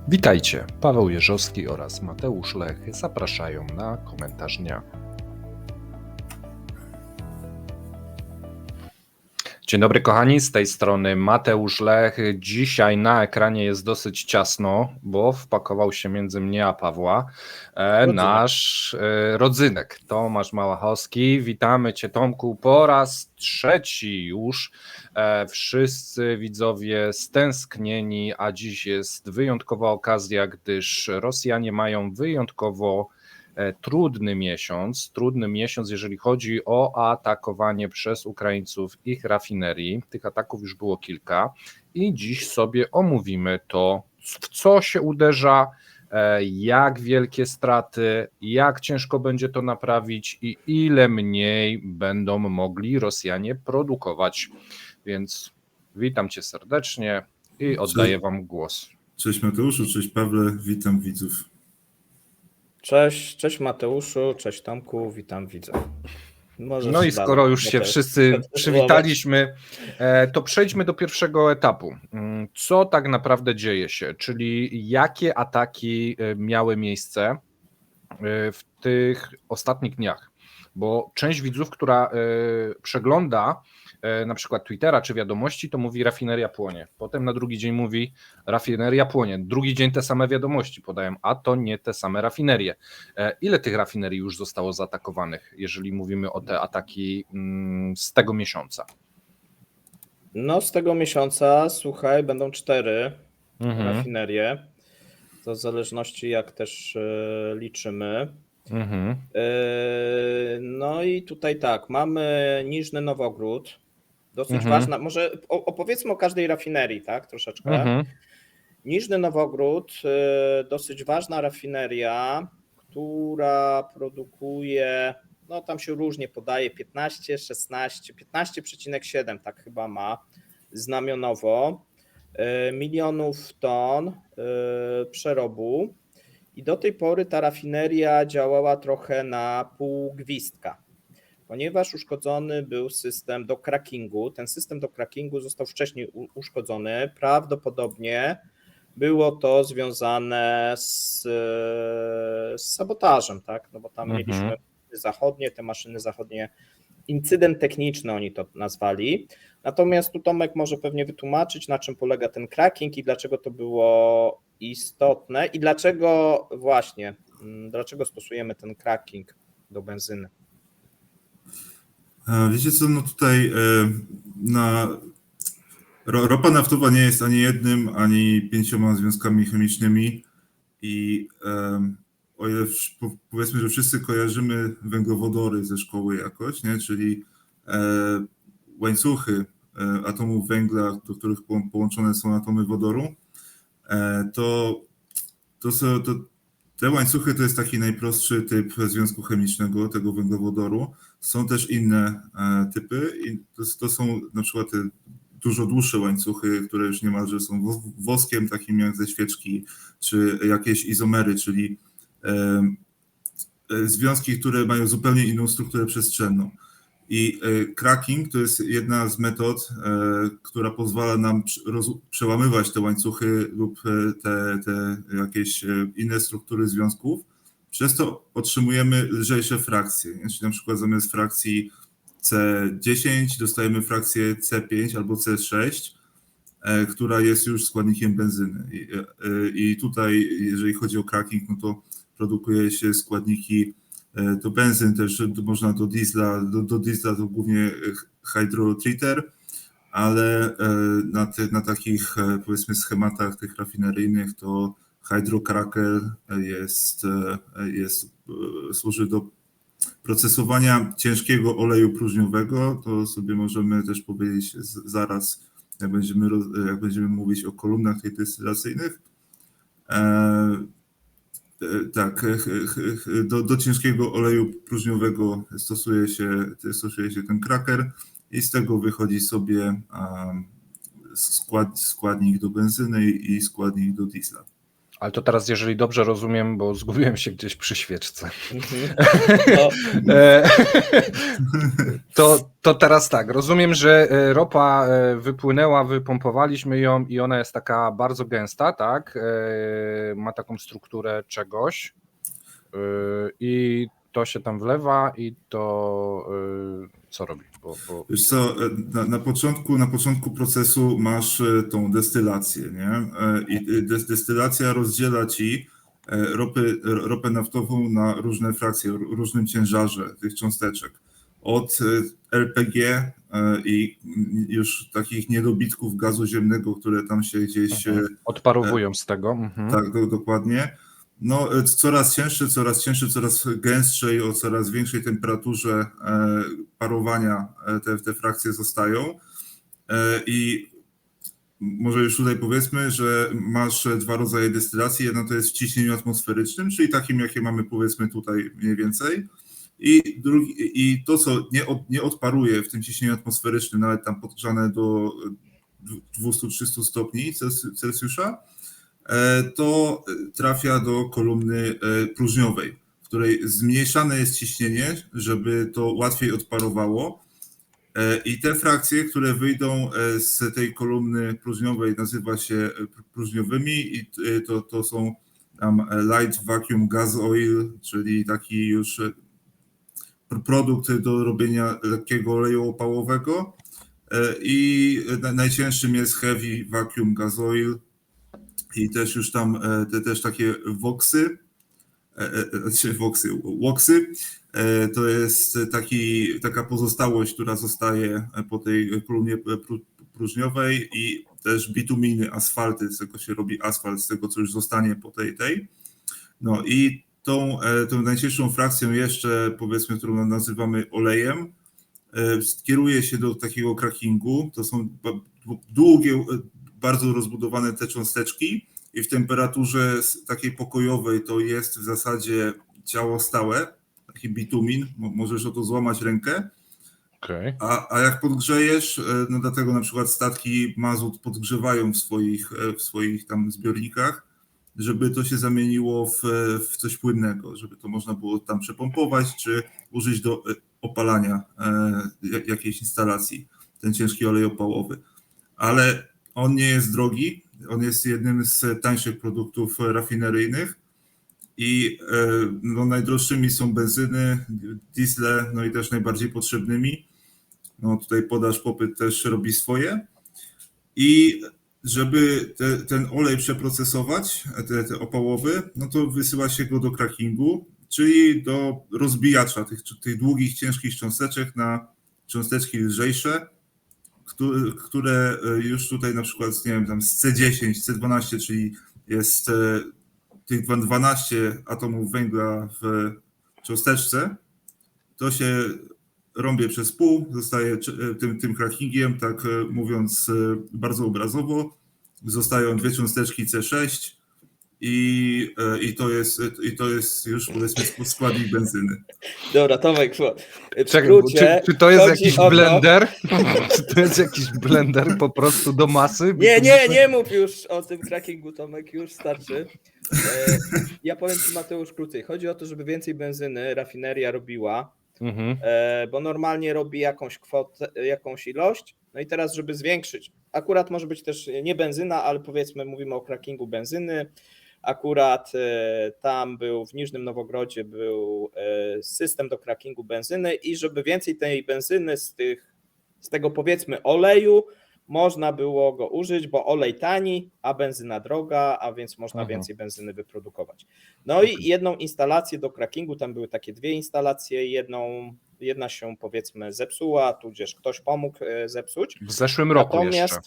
Witajcie, Paweł Jeżowski oraz Mateusz Lech zapraszają na komentarz dnia. Dzień dobry kochani, z tej strony Mateusz Lech. Dzisiaj na ekranie jest dosyć ciasno, bo wpakował się między mnie a Pawła nasz rodzynek, Tomasz Małachowski. Witamy Cię, Tomku, po raz trzeci już. Wszyscy widzowie stęsknieni, a dziś jest wyjątkowa okazja, gdyż Rosjanie mają wyjątkowo trudny miesiąc, jeżeli chodzi o atakowanie przez Ukraińców ich rafinerii. Tych ataków już było kilka i dziś sobie omówimy to, w co się uderza, jak wielkie straty, jak ciężko będzie to naprawić i ile mniej będą mogli Rosjanie produkować. Więc witam Cię serdecznie i oddaję Wam głos. Cześć Mateuszu, cześć Pawle, witam widzów. Cześć Mateuszu, cześć Tomku, witam widzów. No i skoro już się wszyscy przywitaliśmy, to przejdźmy do pierwszego etapu. Co tak naprawdę dzieje się, czyli jakie ataki miały miejsce w tych ostatnich dniach? Bo część widzów, która przegląda na przykład Twittera czy wiadomości, to mówi rafineria płonie. Potem na drugi dzień mówi rafineria płonie. Drugi dzień te same wiadomości podają, a to nie te same rafinerie. Ile tych rafinerii już zostało zaatakowanych, jeżeli mówimy o te ataki z tego miesiąca? No z tego miesiąca, słuchaj, będą 4 rafinerie. To w zależności jak też liczymy. No i tutaj tak, mamy Niżny Nowogród, dosyć ważna, może opowiedzmy o każdej rafinerii, tak, troszeczkę. Niżny Nowogród, dosyć ważna rafineria, która produkuje, no tam się różnie podaje, 15, 16, 15,7 tak chyba ma znamionowo, milionów ton przerobu. I do tej pory ta rafineria działała trochę na pół gwizdka, ponieważ uszkodzony był system do crackingu. Ten system do crackingu został wcześniej uszkodzony. Prawdopodobnie było to związane z sabotażem, tak? No bo tam mieliśmy zachodnie, te maszyny zachodnie, incydent techniczny oni to nazwali. Natomiast tu Tomek może pewnie wytłumaczyć, na czym polega ten cracking i dlaczego to było istotne i dlaczego stosujemy ten cracking do benzyny. Wiecie co, no tutaj ropa naftowa nie jest ani jednym, ani 5 związkami chemicznymi i o ile powiedzmy, że wszyscy kojarzymy węglowodory ze szkoły jakoś, nie? Czyli łańcuchy atomów węgla, do których połączone są atomy wodoru, to te łańcuchy to jest taki najprostszy typ związku chemicznego, tego węglowodoru. Są też inne typy i to są na przykład te dużo dłuższe łańcuchy, które już niemalże są woskiem takim jak ze świeczki, czy jakieś izomery, czyli związki, które mają zupełnie inną strukturę przestrzenną. I cracking to jest jedna z metod, która pozwala nam przełamywać te łańcuchy lub te jakieś inne struktury związków. Przez to otrzymujemy lżejsze frakcje. Czyli na przykład zamiast frakcji C10 dostajemy frakcję C5 albo C6, która jest już składnikiem benzyny. I tutaj, jeżeli chodzi o cracking, no to produkuje się składniki do benzyn, też można do diesla to głównie hydrotreater, ale na takich powiedzmy schematach tych rafineryjnych to hydrocracker służy do procesowania ciężkiego oleju próżniowego. To sobie możemy też powiedzieć zaraz, jak będziemy mówić o kolumnach tych destylacyjnych. Tak, do ciężkiego oleju próżniowego stosuje się ten cracker i z tego wychodzi sobie składnik do benzyny i składnik do diesla. Ale to teraz, jeżeli dobrze rozumiem, bo zgubiłem się gdzieś przy świeczce, No, E, to teraz tak, rozumiem, że ropa wypłynęła, wypompowaliśmy ją i ona jest taka bardzo gęsta, tak? Ma taką strukturę czegoś i to się tam wlewa i to co robi? Wiesz co, na początku procesu masz tą destylację, nie? I destylacja rozdziela ci ropę naftową na różne frakcje, o różnym ciężarze tych cząsteczek. Od LPG i już takich niedobitków gazu ziemnego, które tam się gdzieś... Odparowują z tego. Mhm. Tak, dokładnie. No, coraz cięższe, coraz gęstsze i o coraz większej temperaturze parowania te frakcje zostają. I może już tutaj powiedzmy, że masz dwa rodzaje destylacji. Jedna to jest w ciśnieniu atmosferycznym, czyli takim, jakie mamy powiedzmy tutaj mniej więcej. I to, co nie odparuje w tym ciśnieniu atmosferycznym, nawet tam podgrzane do 200-300 stopni Celsjusza, to trafia do kolumny próżniowej, w której zmniejszane jest ciśnienie, żeby to łatwiej odparowało. I te frakcje, które wyjdą z tej kolumny próżniowej, nazywa się próżniowymi i to są tam light vacuum gas oil, czyli taki już produkt do robienia lekkiego oleju opałowego. I najcięższym jest heavy vacuum gas oil, i też już tam też takie woksy, to jest taka pozostałość, która zostaje po tej kolumnie próżniowej, i też bituminy, asfalty, z tego się robi asfalt, z tego co już zostanie po tej. No i tą najcięższą frakcją jeszcze, powiedzmy, którą nazywamy olejem, kieruje się do takiego crackingu. To są długie, bardzo rozbudowane te cząsteczki i w temperaturze takiej pokojowej to jest w zasadzie ciało stałe, taki bitumin, możesz o to złamać rękę. Okay. A jak podgrzejesz, no dlatego na przykład statki mazut podgrzewają w swoich tam zbiornikach, żeby to się zamieniło w coś płynnego, żeby to można było tam przepompować, czy użyć do opalania jakiejś instalacji, ten ciężki olej opałowy. Ale on nie jest drogi, on jest jednym z tańszych produktów rafineryjnych i no, najdroższymi są benzyny, diesle, no i też najbardziej potrzebnymi. No tutaj podaż, popyt też robi swoje. I żeby ten olej przeprocesować, te opałowy, no to wysyła się go do crackingu, czyli do rozbijacza tych długich, ciężkich cząsteczek na cząsteczki lżejsze, które już tutaj na przykład, nie wiem, tam z C10, C12, czyli jest tych 12 atomów węgla w cząsteczce, to się rąbie przez pół, zostaje tym crackingiem, tak mówiąc bardzo obrazowo, zostają dwie cząsteczki C6 i to jest już, powiedzmy, składnik benzyny. Dobra, Tomek, w Czekaj, skrócie, czy to jest chodzi jakiś o to- blender? Czy to jest jakiś blender po prostu do masy? Nie mów już o tym crackingu, Tomek, już starczy. Ja powiem Ci, Mateusz, krócej. Chodzi o to, żeby więcej benzyny rafineria robiła, bo normalnie robi jakąś kwotę, jakąś ilość, no i teraz, żeby zwiększyć, akurat może być też nie benzyna, ale powiedzmy mówimy o crackingu benzyny, akurat tam był w Niżnym Nowogrodzie był system do crackingu benzyny i żeby więcej tej benzyny z tego powiedzmy oleju można było go użyć, bo olej tani, a benzyna droga, a więc można więcej benzyny wyprodukować. No i jedną instalację do crackingu, tam były takie dwie instalacje, jedna się powiedzmy zepsuła, tudzież ktoś pomógł zepsuć. W zeszłym roku jeszcze,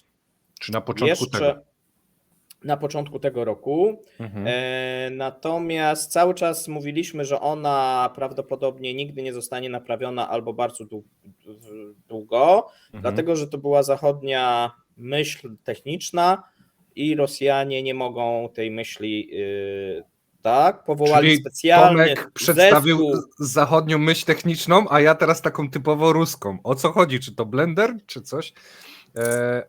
czy na początku tego? Na początku tego roku. Natomiast cały czas mówiliśmy, że ona prawdopodobnie nigdy nie zostanie naprawiona albo bardzo długo, dlatego że to była zachodnia myśl techniczna i Rosjanie nie mogą tej myśli powołali czyli specjalny Tomek przedstawił zespół. zachodnią myśl techniczną, a ja teraz taką typowo ruską. O co chodzi? Czy to blender, czy coś?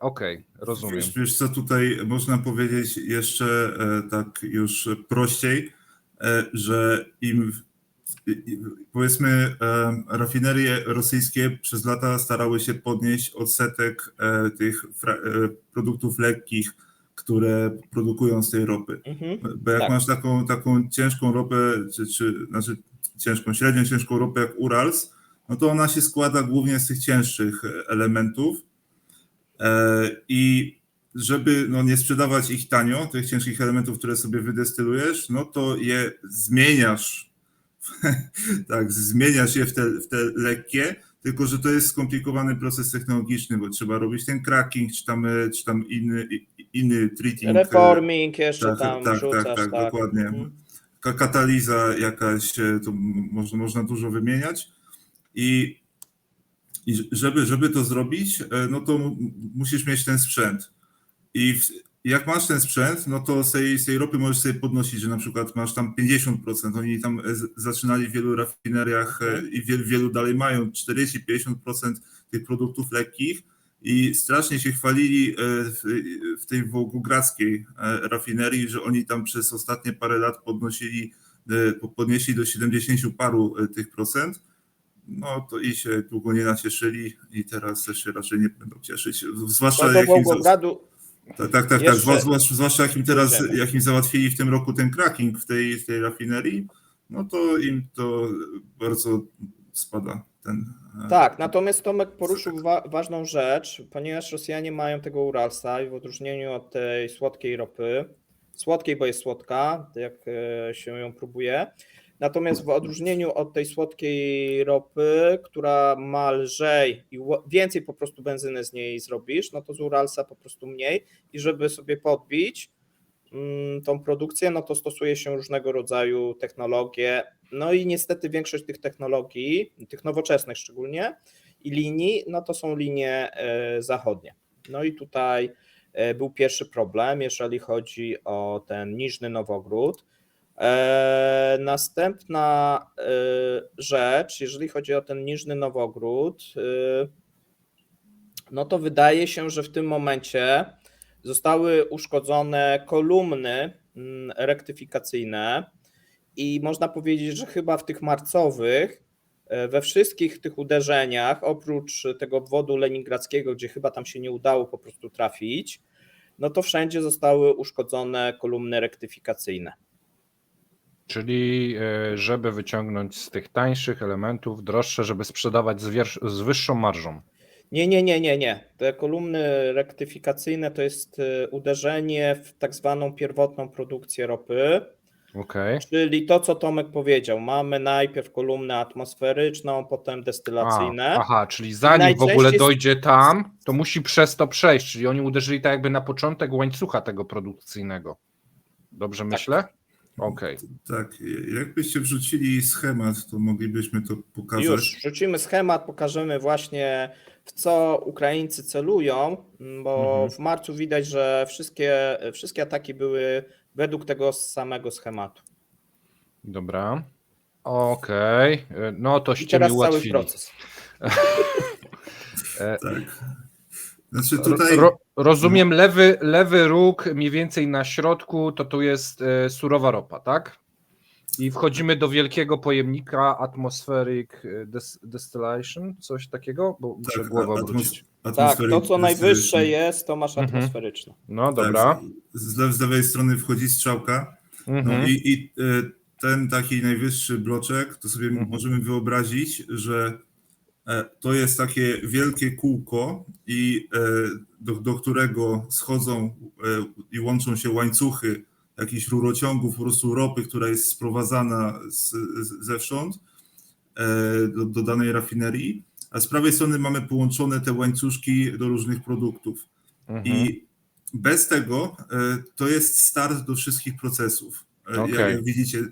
Okej, rozumiem. Wiesz co, tutaj można powiedzieć jeszcze tak już prościej, że powiedzmy rafinerie rosyjskie przez lata starały się podnieść odsetek tych produktów lekkich, które produkują z tej ropy. Bo jak tak. masz taką ciężką ropę, znaczy średnio ciężką ropę jak Urals, no to ona się składa głównie z tych cięższych elementów i żeby nie sprzedawać ich tanio, tych ciężkich elementów, które sobie wydestylujesz, no to je zmieniasz, tak, zmieniasz je w te lekkie, tylko że to jest skomplikowany proces technologiczny, bo trzeba robić ten cracking, czy tam inny treating. Reforming jeszcze tam tak, wrzucasz. tak, dokładnie. Kataliza jakaś, to można dużo wymieniać i żeby to zrobić, no to musisz mieć ten sprzęt. I jak masz ten sprzęt, no to z tej ropy możesz sobie podnosić, że na przykład masz tam 50%. Oni tam zaczynali w wielu rafineriach i wielu dalej mają 40-50% tych produktów lekkich i strasznie się chwalili w tej wołgogradzkiej rafinerii, że oni tam przez ostatnie parę lat podnieśli do 70 paru tych procent. No to i się długo nie nacieszyli i teraz też się raczej nie będą cieszyć. Zwłaszcza do Wołgogradu tak. Zwłaszcza jak im załatwili w tym roku ten cracking w tej rafinerii, no to im to bardzo spada ten. Tak, natomiast Tomek poruszył ważną rzecz, ponieważ Rosjanie mają tego Uralsa i w odróżnieniu od tej słodkiej ropy, słodkiej, bo jest słodka, jak się ją próbuje, natomiast w odróżnieniu od tej słodkiej ropy, która ma lżej i więcej po prostu benzyny z niej zrobisz, no to z Uralsa po prostu mniej i żeby sobie podbić tą produkcję, no to stosuje się różnego rodzaju technologie, no i niestety większość tych technologii, tych nowoczesnych szczególnie i linii, no to są linie zachodnie. No i tutaj był pierwszy problem, jeżeli chodzi o ten Niżny Nowogród. Następna rzecz, jeżeli chodzi o ten Niżny Nowogród, no to wydaje się, że w tym momencie zostały uszkodzone kolumny rektyfikacyjne i można powiedzieć, że chyba w tych marcowych, we wszystkich tych uderzeniach, oprócz tego obwodu leningradzkiego, gdzie chyba tam się nie udało po prostu trafić, no to wszędzie zostały uszkodzone kolumny rektyfikacyjne. Czyli żeby wyciągnąć z tych tańszych elementów droższe, żeby sprzedawać z wyższą marżą. Nie. Te kolumny rektyfikacyjne to jest uderzenie w tak zwaną pierwotną produkcję ropy. Okay. Czyli to, co Tomek powiedział, mamy najpierw kolumnę atmosferyczną, potem destylacyjne. Aha, czyli zanim w ogóle dojdzie tam, to musi przez to przejść, czyli oni uderzyli tak jakby na początek łańcucha tego produkcyjnego. Dobrze myślę? Okej. Tak, jakbyście wrzucili schemat, to moglibyśmy to pokazać. Już wrzucimy schemat, pokażemy właśnie, w co Ukraińcy celują, bo w marcu widać, że wszystkie ataki były według tego samego schematu. Dobra. Okej. No toście teraz mi cały ułatwili. proces. Tak. Znaczy tutaj... Rozumiem, lewy róg mniej więcej na środku to tu jest surowa ropa, tak? I wchodzimy do wielkiego pojemnika atmospheric distillation, coś takiego, bo muszę głowę obrócić. Tak, to co najwyższe jest, to masz atmosferyczne. No dobra. Tak, z lewej strony wchodzi strzałka, no i ten taki najwyższy bloczek, to sobie możemy wyobrazić, że to jest takie wielkie kółko i do którego schodzą i łączą się łańcuchy jakichś rurociągów, po prostu ropy, która jest sprowadzana zewsząd do danej rafinerii, a z prawej strony mamy połączone te łańcuszki do różnych produktów. I bez tego to jest start do wszystkich procesów. Jak widzicie,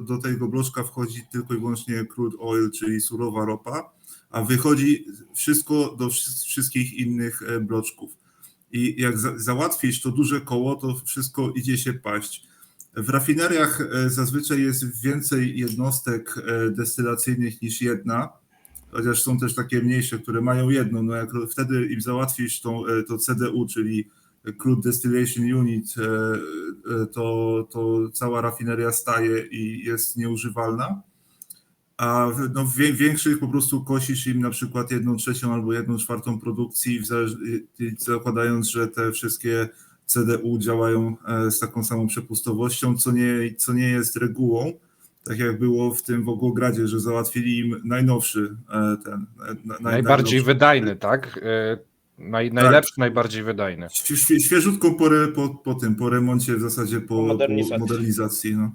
do tego bloczka wchodzi tylko i wyłącznie crude oil, czyli surowa ropa, a wychodzi wszystko do wszystkich innych bloczków. I jak załatwisz to duże koło, to wszystko idzie się paść. W rafineriach zazwyczaj jest więcej jednostek destylacyjnych niż jedna. chociaż są też takie mniejsze, które mają jedną, no jak wtedy im załatwisz to CDU, czyli Crude Distillation Unit, to cała rafineria staje i jest nieużywalna. A no w większych po prostu kosisz im na przykład 1/3 albo 1/4 produkcji, zakładając, że te wszystkie CDU działają z taką samą przepustowością, co nie jest regułą, tak jak było w tym Wołgogradzie, że załatwili im najnowszy Najbardziej wydajny, tak? Najlepszy, najbardziej wydajny. Świeżutką porę po remoncie, w zasadzie po modernizacji. No.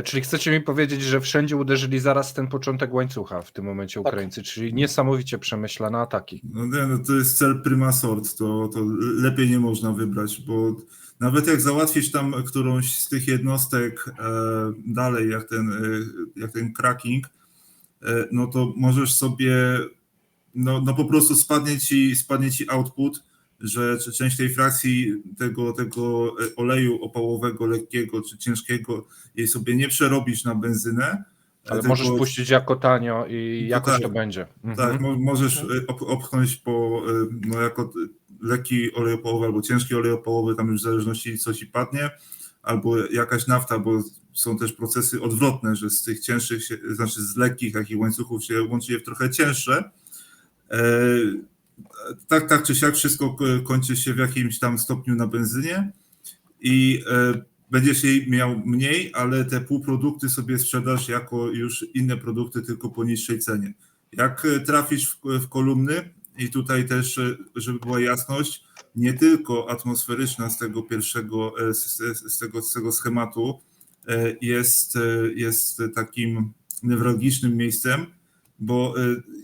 Czyli chcecie mi powiedzieć, że wszędzie uderzyli zaraz ten początek łańcucha w tym momencie Ukraińcy, czyli niesamowicie przemyślane ataki. No nie, no to jest cel prima sort, to lepiej nie można wybrać, bo nawet jak załatwisz tam którąś z tych jednostek dalej, jak ten cracking, no to możesz sobie, no po prostu spadnie ci output, że część tej frakcji tego oleju opałowego lekkiego czy ciężkiego jej sobie nie przerobisz na benzynę. Ale możesz puścić jako tanio i jakoś to będzie. Tak, możesz opchnąć jako lekki olej opałowy albo ciężki olej opałowy, tam już w zależności co ci padnie, albo jakaś nafta, bo są też procesy odwrotne, że z tych cięższych, znaczy z lekkich takich łańcuchów się łączy je w trochę cięższe. Tak czy siak wszystko kończy się w jakimś tam stopniu na benzynie i będziesz jej miał mniej, ale te półprodukty sobie sprzedasz jako już inne produkty, tylko po niższej cenie. Jak trafisz w kolumny, i tutaj też, żeby była jasność, nie tylko atmosferyczna z tego pierwszego, z tego schematu jest takim newralgicznym miejscem, bo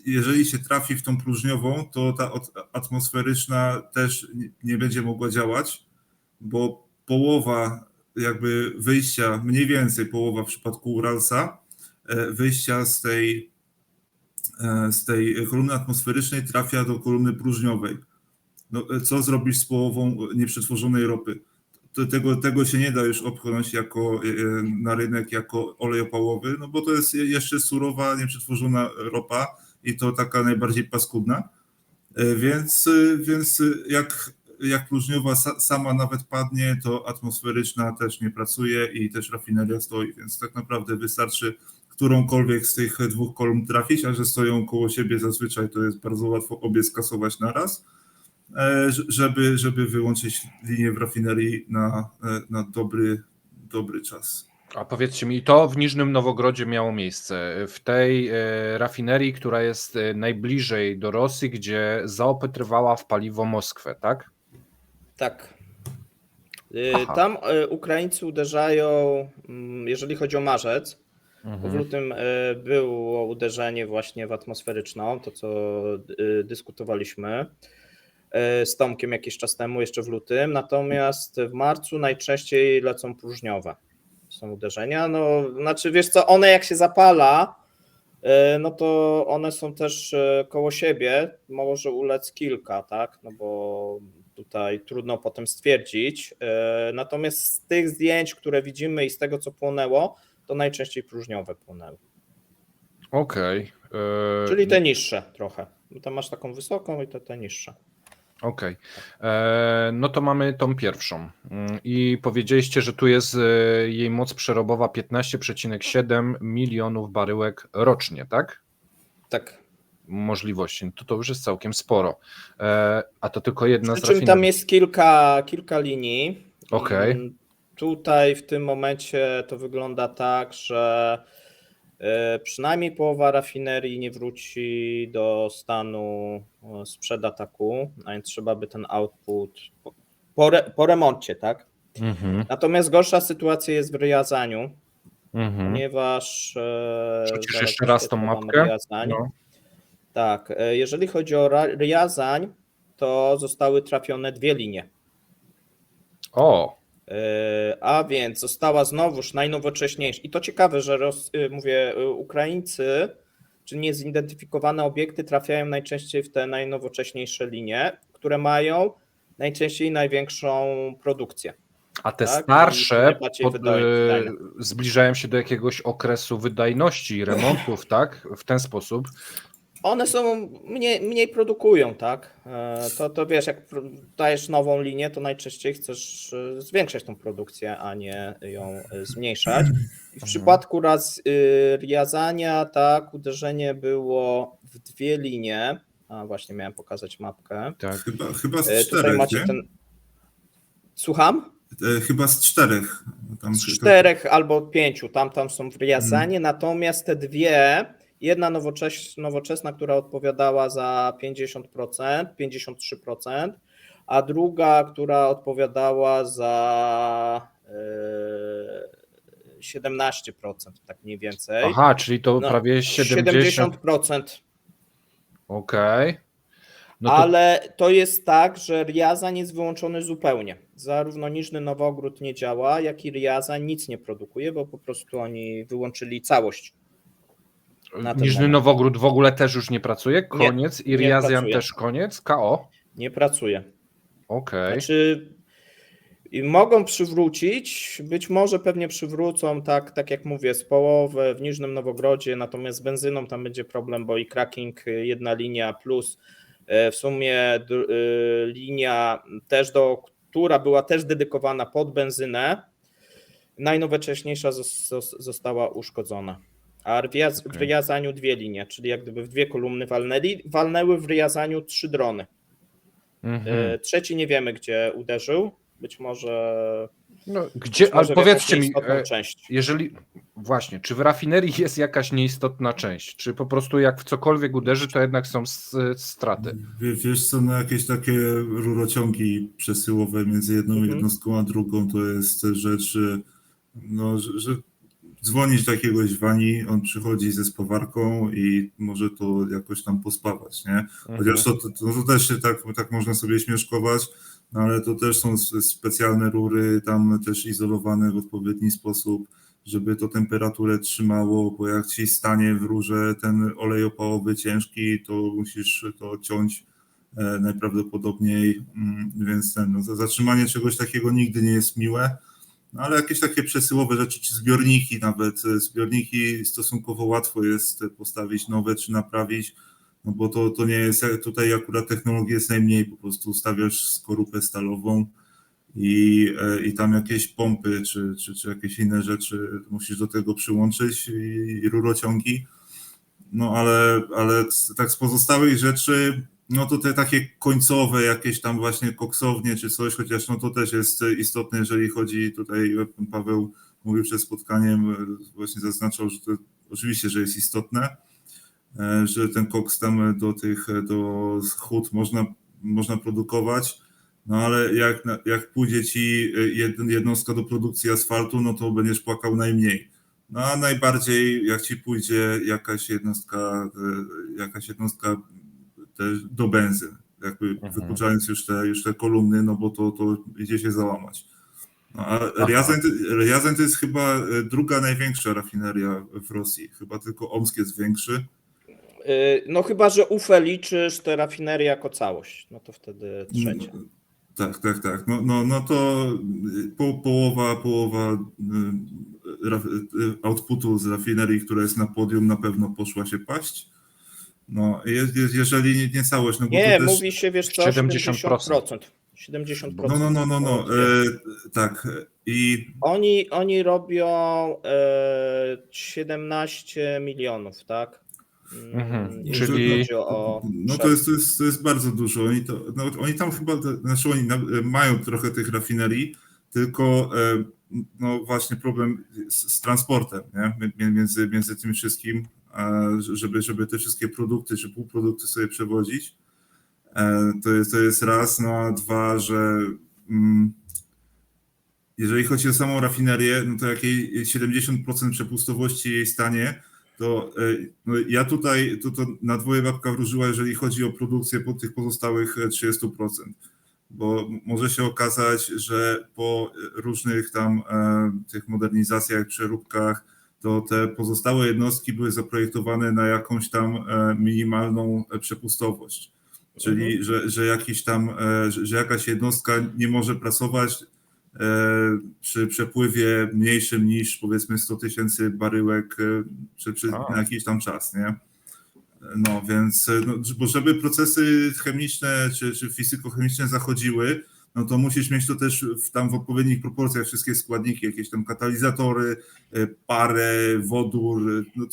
jeżeli się trafi w tą próżniową, to ta atmosferyczna też nie będzie mogła działać, bo połowa jakby wyjścia, mniej więcej połowa w przypadku Uralsa, wyjścia z tej kolumny atmosferycznej trafia do kolumny próżniowej. No, co zrobisz z połową nieprzetworzonej ropy? Tego się nie da już opchnąć na rynek jako olej opałowy, no bo to jest jeszcze surowa, nieprzetworzona ropa i to taka najbardziej paskudna. Więc jak próżniowa sama nawet padnie, to atmosferyczna też nie pracuje i też rafineria stoi, więc tak naprawdę wystarczy którąkolwiek z tych dwóch kolumn trafić, a że stoją koło siebie zazwyczaj, to jest bardzo łatwo obie skasować naraz, żeby wyłączyć linię w rafinerii na dobry czas. A powiedzcie mi, to w Niżnym Nowogrodzie miało miejsce, w tej rafinerii, która jest najbliżej do Rosji, gdzie zaopatrywała w paliwo Moskwę, tak? Tak. Tam Ukraińcy uderzają, jeżeli chodzi o marzec, w lutym było uderzenie właśnie w atmosferyczną, to co dyskutowaliśmy z Tomkiem jakiś czas temu, jeszcze w lutym, natomiast w marcu najczęściej lecą próżniowe. Są uderzenia, no znaczy wiesz co, one jak się zapala, no to one są też koło siebie, może ulec kilka, tak, no bo tutaj trudno potem stwierdzić, natomiast z tych zdjęć, które widzimy i z tego co płonęło, to najczęściej próżniowe płonęły. Okej. Czyli te niższe trochę, tam masz taką wysoką i te niższe. Okej. No to mamy tą pierwszą i powiedzieliście, że tu jest jej moc przerobowa 15,7 milionów baryłek rocznie, tak? Tak. Możliwości. To już jest całkiem sporo. A to tylko jedna z Przy czym rafinerii. tam jest kilka linii. Okej. Tutaj w tym momencie to wygląda tak, że przynajmniej połowa rafinerii nie wróci do stanu sprzed ataku, a więc trzeba by ten output po remoncie, tak? Natomiast gorsza sytuacja jest w Ryazaniu, ponieważ Rzucisz jeszcze raz tą mapkę? No. Tak, jeżeli chodzi o Ryazań, to zostały trafione 2 linie. O! A więc została znowuż najnowocześniejsza. I to ciekawe, że Ukraińcy, czy niezidentyfikowane obiekty trafiają najczęściej w te najnowocześniejsze linie, które mają najczęściej największą produkcję. A te starsze zbliżają się do jakiegoś okresu wydajności i remontów, tak? W ten sposób. One są mniej produkują, tak? To wiesz, jak dajesz nową linię, to najczęściej chcesz zwiększać tą produkcję, a nie ją zmniejszać. I w przypadku riazania, tak, uderzenie było w 2 linie. A właśnie miałem pokazać mapkę. Tak. Chyba z Tutaj 4, macie nie? ten. Słucham? Chyba z 4. Z 4 albo 5, tam są w riazanie, natomiast te 2, jedna nowoczesna, która odpowiadała za 50%, 53%, a druga, która odpowiadała za 17%, tak mniej więcej. Aha, czyli to No, prawie 70%. 70%. Okej. No to Ale to jest tak, że riazań jest wyłączony zupełnie. Zarówno Niżny Nowogród nie działa, jak i riazań nic nie produkuje, bo po prostu oni wyłączyli całość. na ten Niżny moment. Nowogród w ogóle też już nie pracuje? Koniec? I nie Riazjan pracuje. też koniec? KO? Nie pracuje. Okej. Znaczy i mogą przywrócić, być może pewnie przywrócą, tak jak mówię, z połowę w Niżnym Nowogrodzie, natomiast z benzyną tam będzie problem, bo i cracking, jedna linia plus w sumie linia też która była też dedykowana pod benzynę, najnowocześniejsza została uszkodzona. A w Riazaniu 2 linie, czyli jak gdyby w 2 kolumny walnęły w Riazaniu 3 drony. Trzeci nie wiemy, gdzie uderzył. Być może. No, gdzie, ale powiedzcie mi, część. jeżeli właśnie, czy w rafinerii jest jakaś nieistotna część? Czy po prostu jak w cokolwiek uderzy, to jednak są straty? Wiesz co, no jakieś takie rurociągi przesyłowe między jedną jednostką a drugą, to jest rzecz, no, że dzwonić do jakiegoś wani, on przychodzi ze spawarką i może to jakoś tam pospawać, nie? Chociaż to też się tak można sobie śmieszkować, no ale to też są specjalne rury, tam też izolowane w odpowiedni sposób, żeby to temperaturę trzymało, bo jak ci stanie w rurze ten olej opałowy ciężki, to musisz to ciąć najprawdopodobniej, więc zatrzymanie czegoś takiego nigdy nie jest miłe. No ale jakieś takie przesyłowe rzeczy, czy zbiorniki nawet, zbiorniki stosunkowo łatwo jest postawić nowe, czy naprawić, no bo to nie jest, tutaj akurat technologii jest najmniej, po prostu stawiasz skorupę stalową i tam jakieś pompy, czy jakieś inne rzeczy musisz do tego przyłączyć i rurociągi, no ale tak z pozostałych rzeczy, no to te takie końcowe, jakieś tam właśnie koksownie czy coś, chociaż no to też jest istotne, jeżeli chodzi, tutaj Paweł mówił przed spotkaniem, właśnie zaznaczał, że to oczywiście, że jest istotne, że ten koks tam do hut można produkować, no ale jak pójdzie ci jednostka do produkcji asfaltu, no to będziesz płakał najmniej. No a najbardziej jak ci pójdzie jakaś jednostka do benzyn, jakby wykluczając już te kolumny, no bo to idzie się załamać. No, a Riazan to jest chyba druga największa rafineria w Rosji, chyba tylko Omsk jest większy. No chyba, że UFE liczysz tę rafinerię jako całość, no to wtedy trzecia. Tak. No to połowa outputu z rafinerii, która jest na podium, na pewno poszła się paść. No, jeżeli nie całość, no bo nie, to też... mówi się, wiesz co, 70%. 70%. No, tak. I oni robią 17 milionów, tak? Czyli no to jest bardzo dużo. Oni tam chyba, znaczy oni mają trochę tych rafinerii, tylko no właśnie problem z transportem, nie? Między tym wszystkim, żeby te wszystkie produkty czy półprodukty sobie przewozić. To jest raz, no a dwa, że jeżeli chodzi o samą rafinerię, no to jak jej 70% przepustowości jej stanie, to no ja tutaj to na dwoje babka wróżyła, jeżeli chodzi o produkcję po tych pozostałych 30%. Bo może się okazać, że po różnych tam tych modernizacjach, przeróbkach, to te pozostałe jednostki były zaprojektowane na jakąś tam minimalną przepustowość. Czyli, że jakaś jednostka nie może pracować przy przepływie mniejszym niż powiedzmy 100 000 baryłek na jakiś tam czas, nie? No więc, bo żeby procesy chemiczne czy fizykochemiczne zachodziły, no to musisz mieć to też tam w odpowiednich proporcjach wszystkie składniki, jakieś tam katalizatory, parę, wodór, no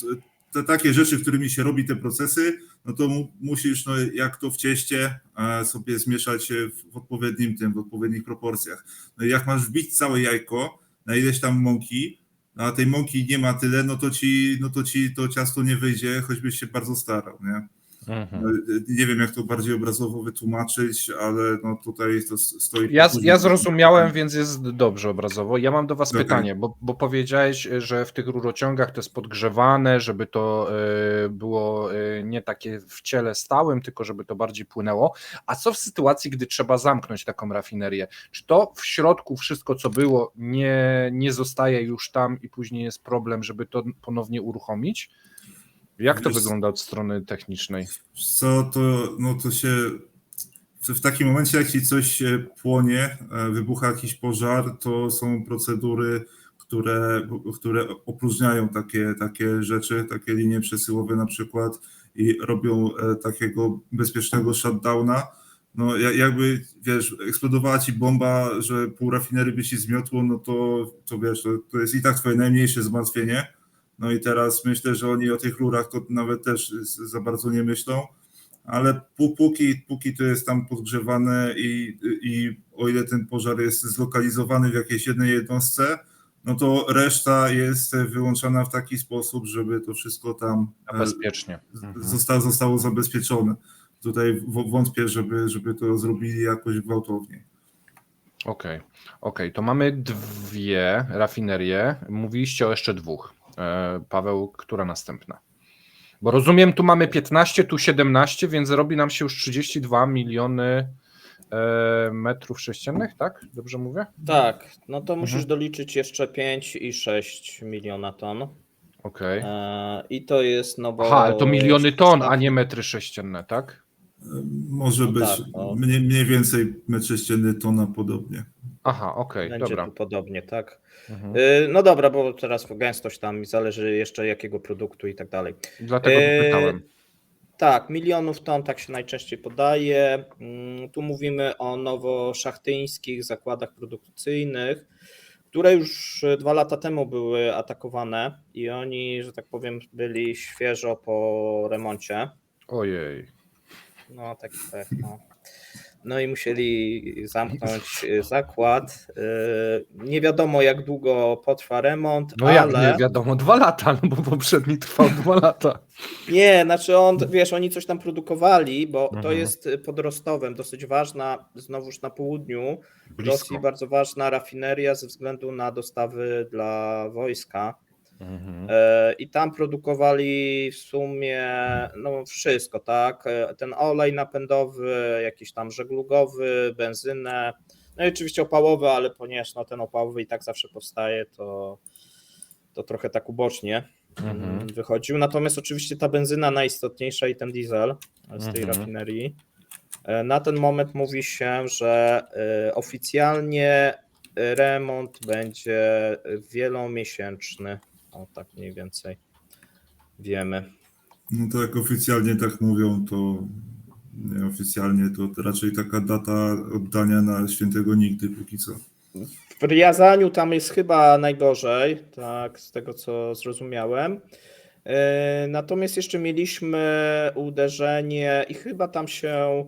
te takie rzeczy, którymi się robi te procesy, no to musisz, no jak to w cieście, sobie zmieszać w odpowiednich proporcjach. No i jak masz wbić całe jajko na ileś tam mąki, a tej mąki nie ma tyle, no to ci to ciasto nie wyjdzie, choćbyś się bardzo starał, nie? No, nie wiem, jak to bardziej obrazowo wytłumaczyć, ale no tutaj to stoi... Ja zrozumiałem, więc jest dobrze obrazowo. Ja mam do was Okej. pytanie, bo powiedziałeś, że w tych rurociągach to jest podgrzewane, żeby to było nie takie w ciele stałym, tylko żeby to bardziej płynęło. A co w sytuacji, gdy trzeba zamknąć taką rafinerię? Czy to w środku wszystko, co było, nie zostaje już tam i później jest problem, żeby to ponownie uruchomić? Jak to wygląda od strony technicznej? Co to się w takim momencie, jak ci coś płonie, wybucha jakiś pożar, to są procedury, które opróżniają takie rzeczy, takie linie przesyłowe na przykład i robią takiego bezpiecznego shutdowna. No jakby, wiesz, eksplodowała ci bomba, że pół rafinerii by ci zmiotło, no to wiesz, to jest i tak twoje najmniejsze zmartwienie. No i teraz myślę, że oni o tych rurach to nawet też za bardzo nie myślą, ale póki to jest tam podgrzewane i o ile ten pożar jest zlokalizowany w jakiejś jednej jednostce, no to reszta jest wyłączana w taki sposób, żeby to wszystko tam Bezpiecznie. zostało zabezpieczone. Tutaj wątpię, żeby to zrobili jakoś gwałtownie. Okej, to mamy 2 rafinerie. Mówiliście o jeszcze 2. Paweł, która następna? Bo rozumiem, tu mamy 15, tu 17, więc robi nam się już 32 miliony metrów sześciennych, tak? Dobrze mówię? Tak, no to musisz doliczyć jeszcze 5 i 6 miliona ton. Okej. I to jest nowo... Aha, ale to miliony ton, a nie metry sześcienne, tak? Może być tak, no. mniej więcej metr sześcienny, tona podobnie. Aha, okej, Będzie dobra. tu podobnie, tak. No dobra, bo teraz gęstość tam zależy jeszcze jakiego produktu i tak dalej. Dlatego pytałem. Tak, milionów ton tak się najczęściej podaje. Tu mówimy o nowoszachtyńskich zakładach produkcyjnych, które już 2 lata temu były atakowane i oni, że tak powiem, byli świeżo po remoncie. Ojej. No taki tak, no. No i musieli zamknąć zakład. Nie wiadomo, jak długo potrwa remont, No ale... jak nie wiadomo, 2 lata, no bo poprzedni trwał 2 lata. Nie, znaczy wiesz, oni coś tam produkowali, bo to jest pod Rostowem, dosyć ważna, znowuż na południu Rosji, bardzo ważna rafineria ze względu na dostawy dla wojska. I tam produkowali w sumie no wszystko, tak? Ten olej napędowy, jakiś tam żeglugowy, benzynę, no i oczywiście opałowy, ale ponieważ no ten opałowy i tak zawsze powstaje, to trochę tak ubocznie wychodził. Natomiast oczywiście ta benzyna najistotniejsza i ten diesel z tej rafinerii. Na ten moment mówi się, że oficjalnie remont będzie wielomiesięczny. O, tak mniej więcej wiemy. No to jak oficjalnie tak mówią, to nieoficjalnie to raczej taka data oddania na świętego nigdy póki co. W Riazaniu tam jest chyba najgorzej, tak, z tego co zrozumiałem. Natomiast jeszcze mieliśmy uderzenie i chyba tam się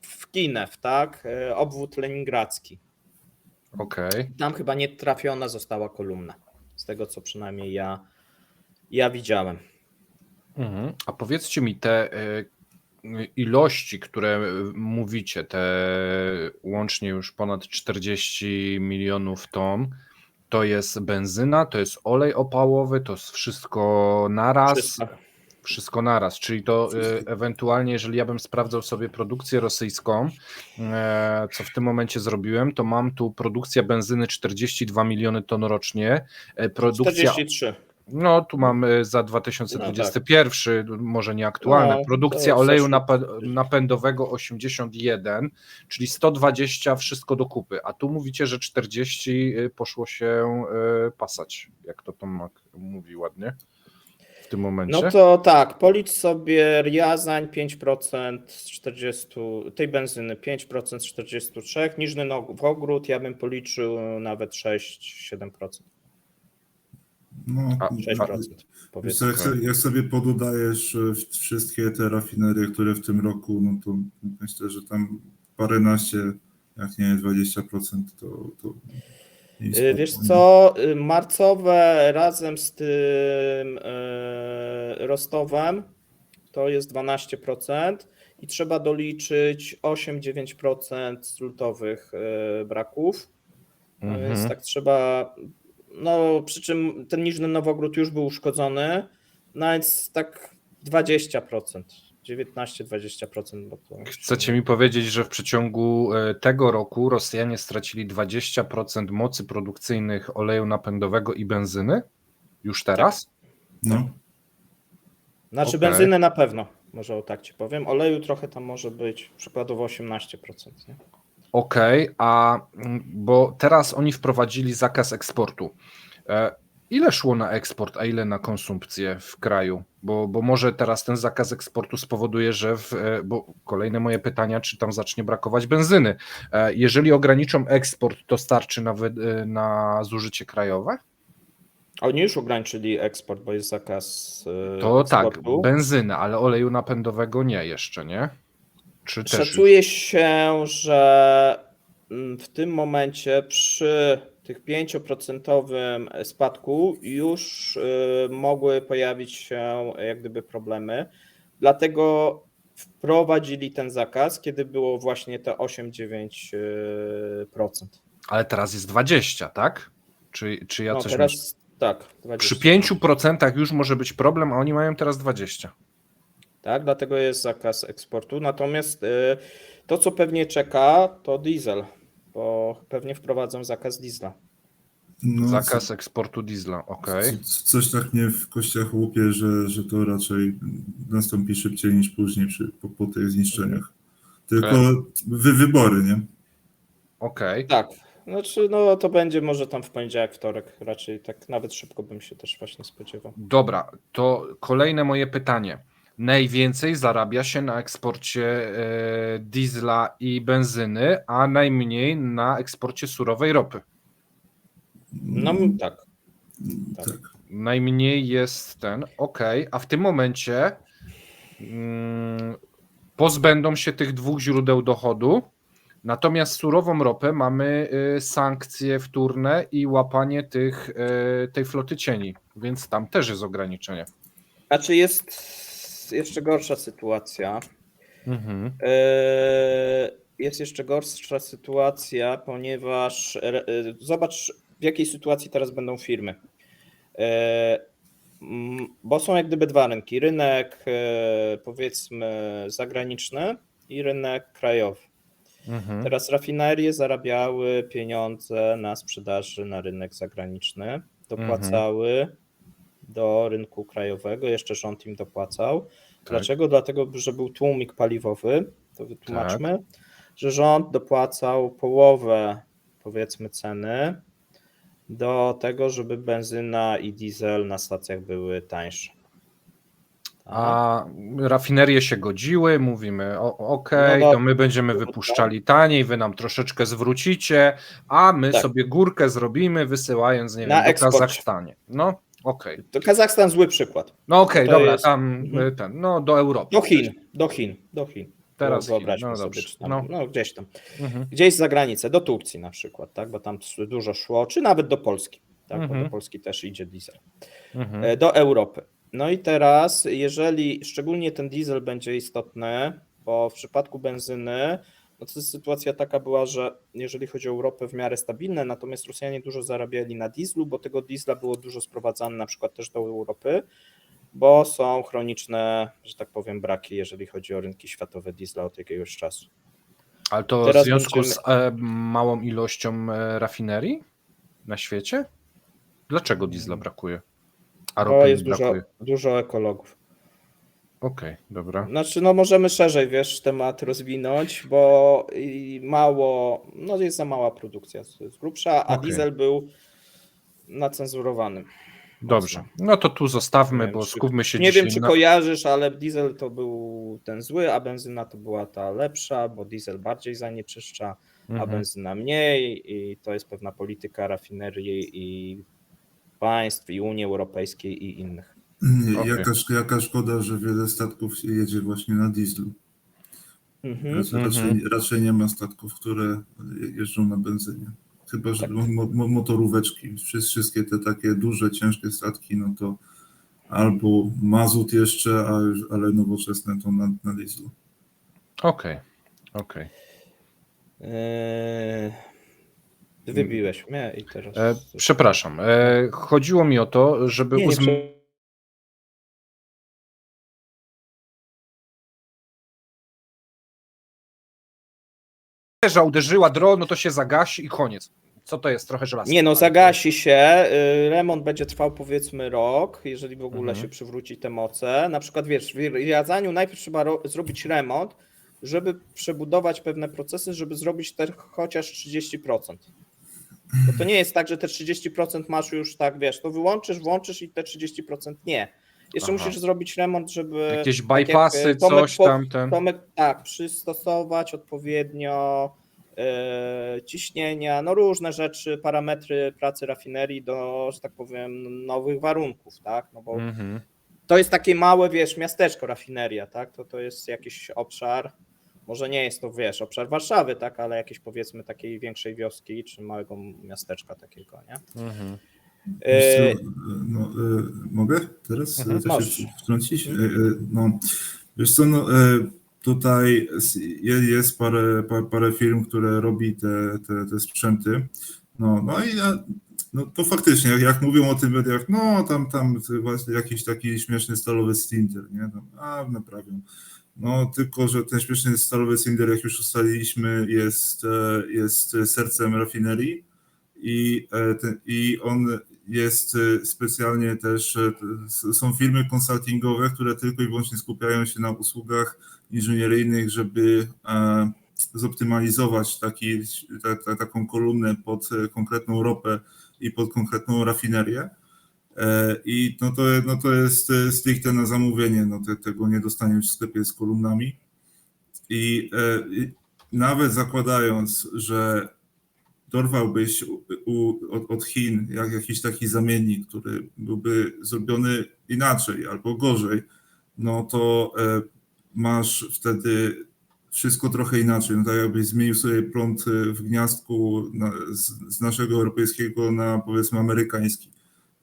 w Kinew, tak, obwód leningradzki. Okej. Tam chyba nie trafiona została kolumna, z tego co przynajmniej ja widziałem. A powiedzcie mi, te ilości, które mówicie, te łącznie już ponad 40 milionów ton, to jest benzyna, to jest olej opałowy, to jest wszystko naraz? Wszystko naraz, czyli to ewentualnie, jeżeli ja bym sprawdzał sobie produkcję rosyjską, co w tym momencie zrobiłem, to mam tu produkcja benzyny 42 miliony ton rocznie, produkcja... 43. No, tu mam za 2021, no tak. Może nieaktualne. No, produkcja oleju napędowego 81, czyli 120 wszystko do kupy, a tu mówicie, że 40 poszło się pasać, jak to Tomek mówi ładnie. w tym momencie? No to tak, policz sobie Riazań 5% z 40, tej benzyny 5% z 43, Niżny Nowogród ja bym policzył nawet 6-7%. No, 6% wiesz powiedzmy. co, jak sobie pododajesz wszystkie te rafinerie, które w tym roku, no to myślę, że tam paręnaście, jak nie 20%, to nie jest Wiesz spokojnie. co, marcowe razem z tym Rostowem to jest 12% i trzeba doliczyć 8-9% z lutowych braków. No więc tak trzeba, no przy czym ten Niżny Nowogród już był uszkodzony, no więc tak 20%, 19-20%. Bo to Chcecie mi powiedzieć, że w przeciągu tego roku Rosjanie stracili 20% mocy produkcyjnych oleju napędowego i benzyny? Już teraz? No. Znaczy Okej. benzynę na pewno, może o tak ci powiem. Oleju trochę tam może być, przykładowo 18%. Nie? Okej, bo teraz oni wprowadzili zakaz eksportu. Ile szło na eksport, a ile na konsumpcję w kraju? Bo może teraz ten zakaz eksportu spowoduje, że bo kolejne moje pytania, czy tam zacznie brakować benzyny. Jeżeli ograniczą eksport, to starczy na zużycie krajowe? Oni już ograniczyli eksport, bo jest zakaz To tak, eksportu. benzyny, ale oleju napędowego nie jeszcze, nie? Czy też już? Szacuje się, że w tym momencie przy tych 5% spadku już mogły pojawić się jak gdyby problemy. Dlatego wprowadzili ten zakaz, kiedy było właśnie te 8-9%. Ale teraz jest 20, tak? Czy ja No coś teraz myślę? tak, Przy 20. 5% już może być problem, a oni mają teraz 20. Tak, dlatego jest zakaz eksportu. Natomiast to, co pewnie czeka, to diesel, bo pewnie wprowadzą zakaz diesla. No, Zakaz eksportu diesla, okej. Coś tak mnie w kościach łupie, że to raczej nastąpi szybciej niż później po tych zniszczeniach. Tylko wybory, nie? Okej. Tak, znaczy no to będzie może tam w poniedziałek, wtorek, raczej tak nawet szybko bym się też właśnie spodziewał. Dobra, to kolejne moje pytanie. Najwięcej zarabia się na eksporcie diesla i benzyny, a najmniej na eksporcie surowej ropy. No tak. Tak. Najmniej jest okej, a w tym momencie pozbędą się tych dwóch źródeł dochodu, natomiast surową ropę mamy sankcje wtórne i łapanie tej floty cieni, więc tam też jest ograniczenie. Znaczy jest jeszcze gorsza sytuacja. Jest jeszcze gorsza sytuacja, ponieważ zobacz, w jakiej sytuacji teraz będą firmy. Bo są jak gdyby dwa rynki. Rynek powiedzmy zagraniczny i rynek krajowy. Teraz rafinerie zarabiały pieniądze na sprzedaży na rynek zagraniczny, dopłacały do rynku krajowego, jeszcze rząd im dopłacał. Tak. Dlaczego? Dlatego, że był tłumik paliwowy, to wytłumaczmy, że rząd dopłacał połowę powiedzmy ceny do tego, żeby benzyna i diesel na stacjach były tańsze. A rafinerie się godziły, mówimy okej, to my będziemy wypuszczali taniej, wy nam troszeczkę zwrócicie, a my sobie górkę zrobimy, wysyłając, nie wiem, do Kazachstanie. No, okej. To Kazachstan zły przykład. No okej, dobra, jest... tam do Europy. Do Chin. Teraz wyobraźmy no sobie, dobrze. czy tam, no gdzieś tam. Mhm. Gdzieś za granicę, do Turcji na przykład, tak? Bo tam dużo szło, czy nawet do Polski, tak? Bo do Polski też idzie diesel. Do Europy. No i teraz, jeżeli szczególnie ten diesel będzie istotny, bo w przypadku benzyny, no to sytuacja taka była, że jeżeli chodzi o Europę w miarę stabilne, natomiast Rosjanie dużo zarabiali na dieslu, bo tego diesla było dużo sprowadzane na przykład też do Europy, bo są chroniczne, że tak powiem, braki, jeżeli chodzi o rynki światowe diesla od jakiegoś czasu. Ale to teraz w związku z małą ilością rafinerii na świecie? Dlaczego diesla brakuje? A ropy bo jest brakuje? dużo ekologów. Okej, dobra. Znaczy, no możemy szerzej, temat rozwinąć, bo jest za mała produkcja z grubsza, a diesel był nacenzurowanym. Dobrze, no to tu zostawmy, Nie bo wiem, skupmy się Nie dzisiaj wiem, czy kojarzysz, ale diesel to był ten zły, a benzyna to była ta lepsza, bo diesel bardziej zanieczyszcza, a benzyna mniej i to jest pewna polityka rafinerii i państw, i Unii Europejskiej i innych. Okej. Jaka szkoda, że wiele statków jedzie właśnie na dieslu. Raczej nie ma statków, które jeżdżą na benzynie. Chyba, że motoróweczki, wszystkie te takie duże, ciężkie statki, no to albo mazut jeszcze, ale nowoczesne to na dieslu. Okej. Wybiłeś mnie i teraz... Przepraszam, chodziło mi o to, żeby uderzyła dron, no to się zagasi i koniec. Co to jest? Trochę żelazne. Nie no, zagasi się, remont będzie trwał powiedzmy rok, jeżeli w ogóle się przywróci te moce. Na przykład wiesz, w Riazaniu najpierw trzeba zrobić remont, żeby przebudować pewne procesy, żeby zrobić te chociaż 30%. Bo to nie jest tak, że te 30% masz już tak, wiesz, to wyłączysz, włączysz i te 30% nie. Jeszcze musisz zrobić remont, żeby... Jakieś bypassy, coś tam. Tak, przystosować odpowiednio ciśnienia, no różne rzeczy, parametry pracy rafinerii do, że tak powiem, nowych warunków, tak? No bo to jest takie małe, wiesz, miasteczko rafineria, tak? To jest jakiś obszar, może nie jest to, wiesz, obszar Warszawy, tak? Ale jakieś powiedzmy takiej większej wioski czy małego miasteczka takiego, nie? Mogę teraz możesz. się wtrącić? No, wiesz co, no, tutaj jest parę firm, które robi te sprzęty. No i no to faktycznie, jak mówią o tym mediach, no tam właśnie jakiś taki śmieszny stalowy cylinder, nie? Naprawią. No tylko, że ten śmieszny stalowy cylinder, jak już ustaliliśmy, jest sercem rafinerii i on jest specjalnie też, są firmy konsultingowe, które tylko i wyłącznie skupiają się na usługach inżynieryjnych, żeby zoptymalizować taką kolumnę pod konkretną ropę i pod konkretną rafinerię. I no to jest stricte na zamówienie, no tego nie dostaniesz w sklepie z kolumnami. I nawet zakładając, że dorwałbyś od Chin jakiś taki zamiennik, który byłby zrobiony inaczej albo gorzej, no to masz wtedy wszystko trochę inaczej. No tak jakbyś zmienił sobie prąd w gniazdku z naszego europejskiego na powiedzmy amerykański.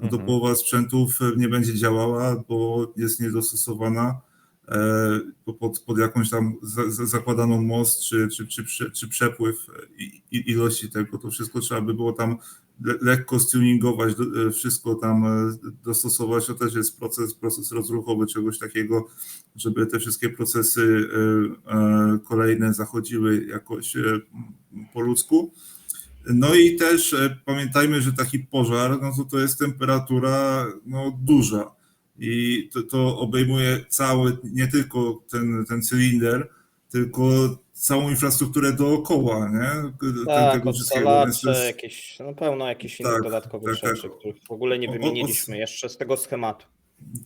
No to połowa sprzętów nie będzie działała, bo jest niedostosowana pod jakąś tam zakładaną most czy przepływ ilości tego. To wszystko trzeba by było tam lekko stuningować, wszystko tam dostosować. To też jest proces rozruchowy czegoś takiego, żeby te wszystkie procesy kolejne zachodziły jakoś po ludzku. No i też pamiętajmy, że taki pożar, no to jest temperatura duża i to obejmuje cały, nie tylko ten cylinder, tylko całą infrastrukturę dookoła, nie? Tego wszystkiego. Jakieś, pełno jakichś innych dodatkowych rzeczy, których w ogóle nie wymieniliśmy jeszcze z tego schematu.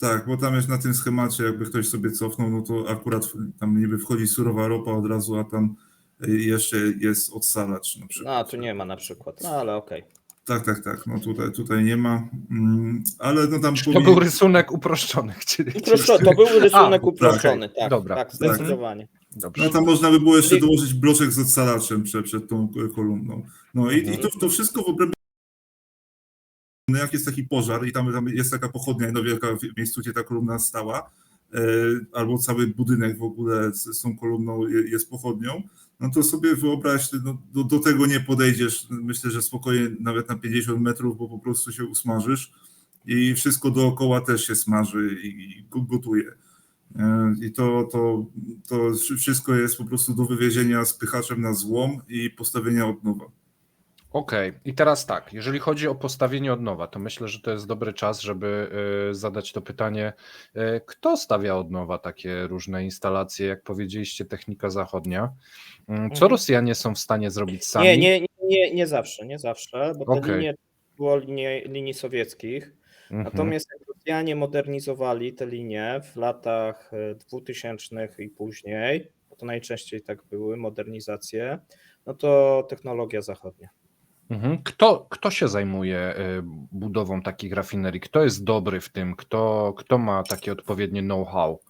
Tak, bo tam jest na tym schemacie, jakby ktoś sobie cofnął, no to akurat tam niby wchodzi surowa ropa od razu, a tam jeszcze jest odsalacz na przykład. No, tu nie ma na przykład, no ale okej. Tak, no tutaj nie ma, ale no tam... To był rysunek uproszczony. To był rysunek uproszczony, tak. Dobra. Tak, zdecydowanie. Dobrze. No tam można by było jeszcze dołożyć bloczek z odsalaczem przed tą kolumną. No i to wszystko w obrębie, jak jest taki pożar i tam jest taka pochodnia wielka w miejscu, gdzie ta kolumna stała, albo cały budynek w ogóle z tą kolumną jest pochodnią, no to sobie wyobraź, do tego nie podejdziesz, myślę, że spokojnie nawet na 50 metrów, bo po prostu się usmażysz i wszystko dookoła też się smaży i gotuje. I to wszystko jest po prostu do wywiezienia spychaczem na złom i postawienia od nowa. Okej, i teraz tak, jeżeli chodzi o postawienie od nowa, to myślę, że to jest dobry czas, żeby zadać to pytanie, kto stawia od nowa takie różne instalacje, jak powiedzieliście, technika zachodnia. Co Rosjanie są w stanie zrobić sami? Nie zawsze, bo te linie było linii sowieckich. Natomiast jak Rosjanie modernizowali te linie w latach 2000 i później, bo to najczęściej tak były modernizacje, no to technologia zachodnia. Kto się zajmuje budową takich rafinerii? Kto jest dobry w tym? Kto ma takie odpowiednie know-how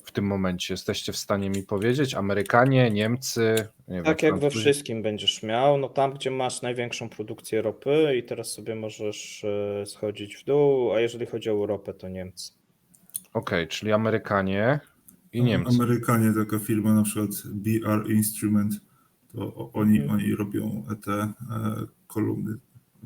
w tym momencie? Jesteście w stanie mi powiedzieć? Amerykanie, Niemcy? Nie Tak wiem, jak we Francuzi? wszystkim będziesz miał, no tam gdzie masz największą produkcję ropy i teraz sobie możesz schodzić w dół, a jeżeli chodzi o Europę, to Niemcy. Okej, czyli Amerykanie i Niemcy. Amerykanie, taka firma na przykład BR Instrument, to oni robią te kolumny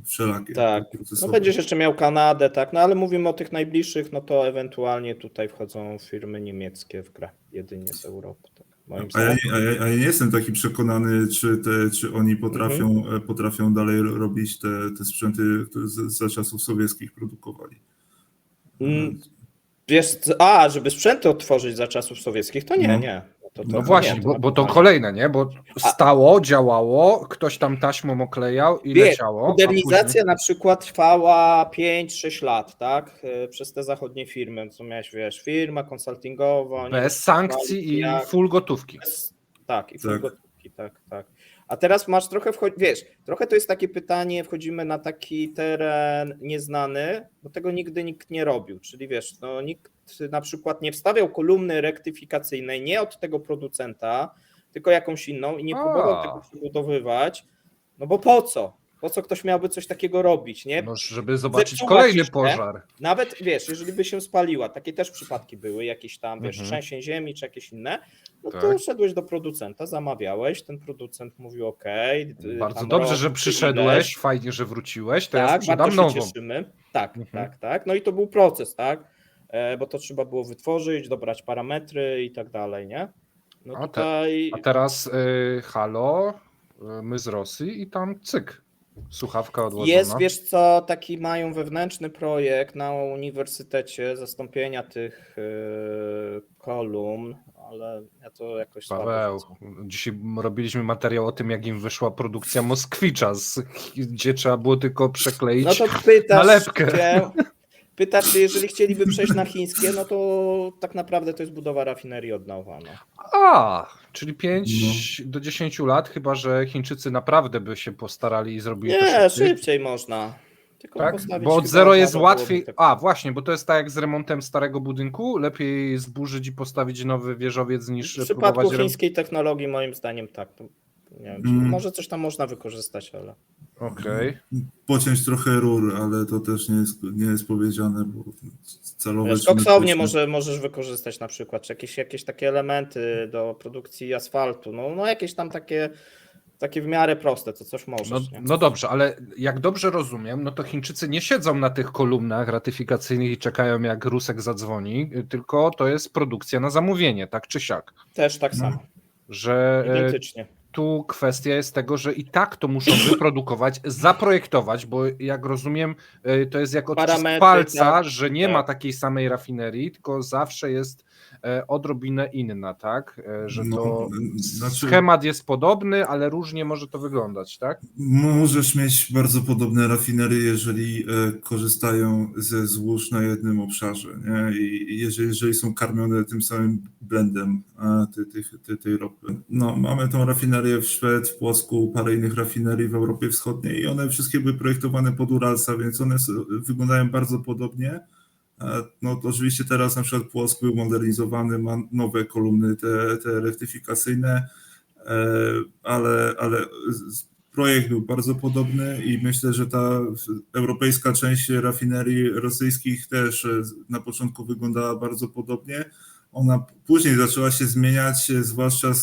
wszelakie. Tak, no procesowe. będziesz jeszcze miał Kanadę, tak, no ale mówimy o tych najbliższych, no to ewentualnie tutaj wchodzą firmy niemieckie w grę, jedynie z Europy, tak, moim zdaniem. A ja nie jestem taki przekonany, czy oni potrafią dalej robić te sprzęty, które za czasów sowieckich produkowali. Wiesz, żeby sprzęty odtworzyć za czasów sowieckich, to nie. No właśnie, bo to kolejne, nie? Bo stało, działało, ktoś tam taśmą oklejał i leciało. Modernizacja na przykład trwała 5-6 lat, tak? Przez te zachodnie firmy, co miałeś, firma konsultingowa. Bez sankcji i full gotówki. Tak, i full gotówki, tak. A teraz masz trochę, trochę to jest takie pytanie, wchodzimy na taki teren nieznany, bo tego nigdy nikt nie robił, czyli nikt na przykład nie wstawiał kolumny rektyfikacyjnej nie od tego producenta, tylko jakąś inną i nie próbował tego przebudowywać, no bo po co? Po co ktoś miałby coś takiego robić, nie? No, żeby zobaczyć kolejny pożar. Nawet, jeżeli by się spaliła, takie też przypadki były, jakieś tam, trzęsień ziemi czy jakieś inne, no to szedłeś do producenta, zamawiałeś, ten producent mówił okej. Bardzo dobrze, że przyszedłeś, fajnie, że wróciłeś, to ja sprzedam bardzo się nową. cieszymy. Tak. No i to był proces, tak? Bo to trzeba było wytworzyć, dobrać parametry i tak dalej, nie? No tutaj... A teraz halo, my z Rosji i tam cyk. Słuchawka odłożona. Jest, wiesz co, taki mają wewnętrzny projekt na uniwersytecie zastąpienia tych kolumn, ale ja to jakoś Paweł, dzisiaj robiliśmy materiał o tym, jak im wyszła produkcja Moskwicza, gdzie trzeba było tylko przekleić no to nalepkę. Pytasz, czy jeżeli chcieliby przejść na chińskie, no to tak naprawdę to jest budowa rafinerii od nowa. No. Czyli 5 do 10 lat, chyba że Chińczycy naprawdę by się postarali i zrobili to szybciej. szybciej. Szybciej można. Tylko tak? Bo od zero jest łatwiej. Właśnie, bo to jest tak jak z remontem starego budynku. Lepiej zburzyć i postawić nowy wieżowiec niż w przypadku chińskiej technologii moim zdaniem tak. Nie wiem, może coś tam można wykorzystać, ale... Okej. Pociąć trochę rur, ale to też nie jest powiedziane, bo celowe... Koksownie możesz wykorzystać na przykład, czy jakieś takie elementy do produkcji asfaltu, no jakieś tam takie w miarę proste, to coś możesz. No dobrze, ale jak dobrze rozumiem, no to Chińczycy nie siedzą na tych kolumnach ratyfikacyjnych i czekają jak Rusek zadzwoni, tylko to jest produkcja na zamówienie, tak czy siak. Też tak samo. Że identycznie. Tu kwestia jest tego, że i tak to muszą wyprodukować, zaprojektować, bo jak rozumiem, to jest jak odcisk palca, że nie ma takiej samej rafinerii, tylko zawsze jest odrobinę inna, tak? Że to schemat jest podobny, ale różnie może to wyglądać, tak? Możesz mieć bardzo podobne rafinerie, jeżeli korzystają ze złóż na jednym obszarze, nie? I jeżeli są karmione tym samym blendem tej ropy. No, mamy tą rafinerię w Szwed, w Płocku, parę innych rafinerii w Europie Wschodniej i one wszystkie były projektowane pod Uralsa, więc one wyglądają bardzo podobnie. No to oczywiście teraz na przykład Płock był modernizowany, ma nowe kolumny te rektyfikacyjne, ale projekt był bardzo podobny i myślę, że ta europejska część rafinerii rosyjskich też na początku wyglądała bardzo podobnie. Ona później zaczęła się zmieniać, zwłaszcza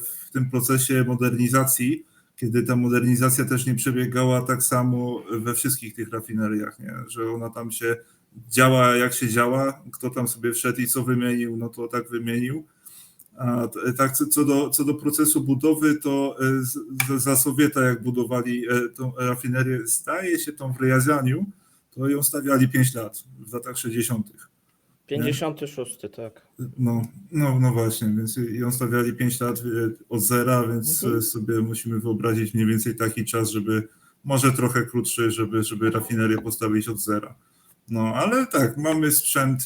w tym procesie modernizacji, kiedy ta modernizacja też nie przebiegała tak samo we wszystkich tych rafineriach, nie? Że ona tam się działa jak się działa, kto tam sobie wszedł i co wymienił, no to tak wymienił. A tak co do procesu budowy, to za Sowieta jak budowali tą rafinerię, zdaje się tą w Ryazaniu, to ją stawiali 5 lat w latach 60. 56, tak. No właśnie, więc ją stawiali 5 lat od zera, więc sobie musimy wyobrazić mniej więcej taki czas, żeby może trochę krótszy, żeby rafinerię postawić od zera. No, ale tak, mamy sprzęt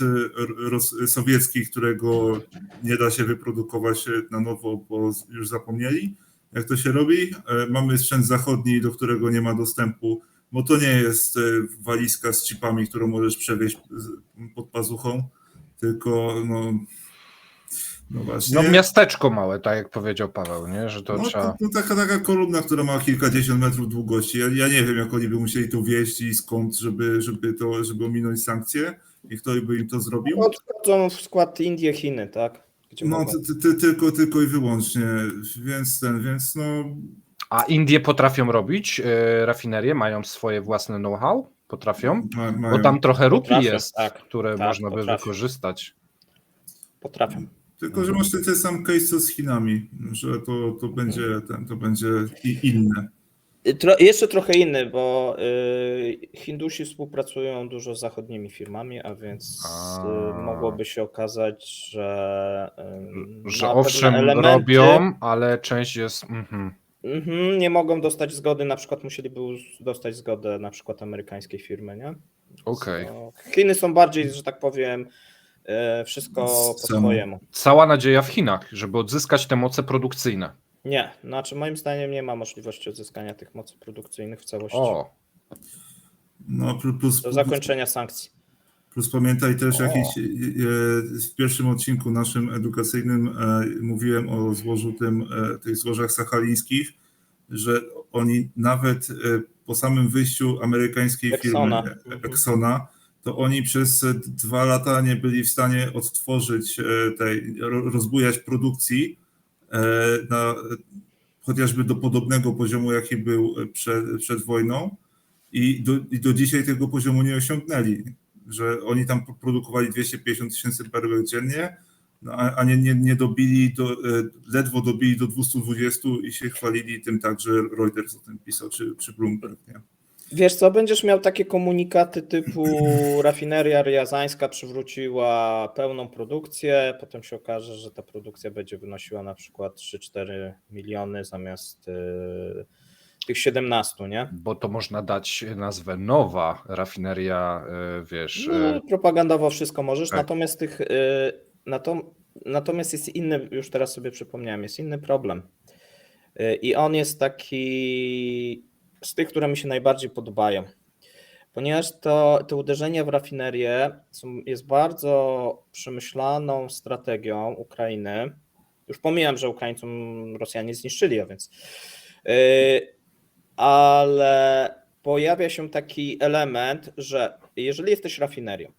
sowiecki, którego nie da się wyprodukować na nowo, bo już zapomnieli, jak to się robi. Mamy sprzęt zachodni, do którego nie ma dostępu, bo to nie jest walizka z chipami, którą możesz przewieźć pod pazuchą, tylko no właśnie. No miasteczko małe, tak jak powiedział Paweł, nie? Że to No, trzeba... to taka kolumna, która ma kilkadziesiąt metrów długości. Ja nie wiem, jak oni by musieli tu wjeść i skąd, żeby ominąć sankcje i kto by im to zrobił. Odchodzą w skład Indie, Chiny, tak? Gdzie No, mogą. tylko i wyłącznie, więc no. A Indie potrafią robić rafinerie, mają swoje własne know-how? Potrafią? Mają. Bo tam trochę rupii Potrafią, jest, tak. które Tak, można by potrafią. wykorzystać. Potrafią. Tylko, że masz ten sam case co z Chinami, że to będzie inne. Jeszcze trochę inny, bo Hindusi współpracują dużo z zachodnimi firmami, a więc mogłoby się okazać, że Że na owszem pewne elementy robią, ale część jest... nie mogą dostać zgody, na przykład musieliby dostać zgodę na przykład amerykańskiej firmy, nie? Okej. No, Chiny są bardziej, że tak powiem, wszystko po swojemu. Cała nadzieja w Chinach, żeby odzyskać te moce produkcyjne. Nie, znaczy moim zdaniem nie ma możliwości odzyskania tych mocy produkcyjnych w całości O, No, do zakończenia sankcji. Plus pamiętaj też, w pierwszym odcinku naszym edukacyjnym mówiłem o złożu tych złożach sachalińskich, że oni nawet po samym wyjściu amerykańskiej Exxona. firmy Exxona, to oni przez 2 lata nie byli w stanie odtworzyć rozbujać produkcji chociażby do podobnego poziomu, jaki był przed wojną i do dzisiaj tego poziomu nie osiągnęli, że oni tam produkowali 250 000 perełek dziennie, a nie dobili, ledwo dobili do 220 i się chwalili tym tak, że Reuters o tym pisał, czy Bloomberg, nie? Wiesz co, będziesz miał takie komunikaty typu rafineria rjazańska przywróciła pełną produkcję, potem się okaże, że ta produkcja będzie wynosiła na przykład 3-4 miliony zamiast tych 17, nie? bo to można dać nazwę nowa rafineria, wiesz... No, propagandowo wszystko możesz, tak. natomiast jest inny, już teraz sobie przypomniałem, jest inny problem. I on jest taki z tych, które mi się najbardziej podobają. Ponieważ to uderzenie w rafinerię jest bardzo przemyślaną strategią Ukrainy. Już pomijam, że Ukraińcom Rosjanie zniszczyli, a więc. Ale pojawia się taki element, że jeżeli jesteś rafinerią,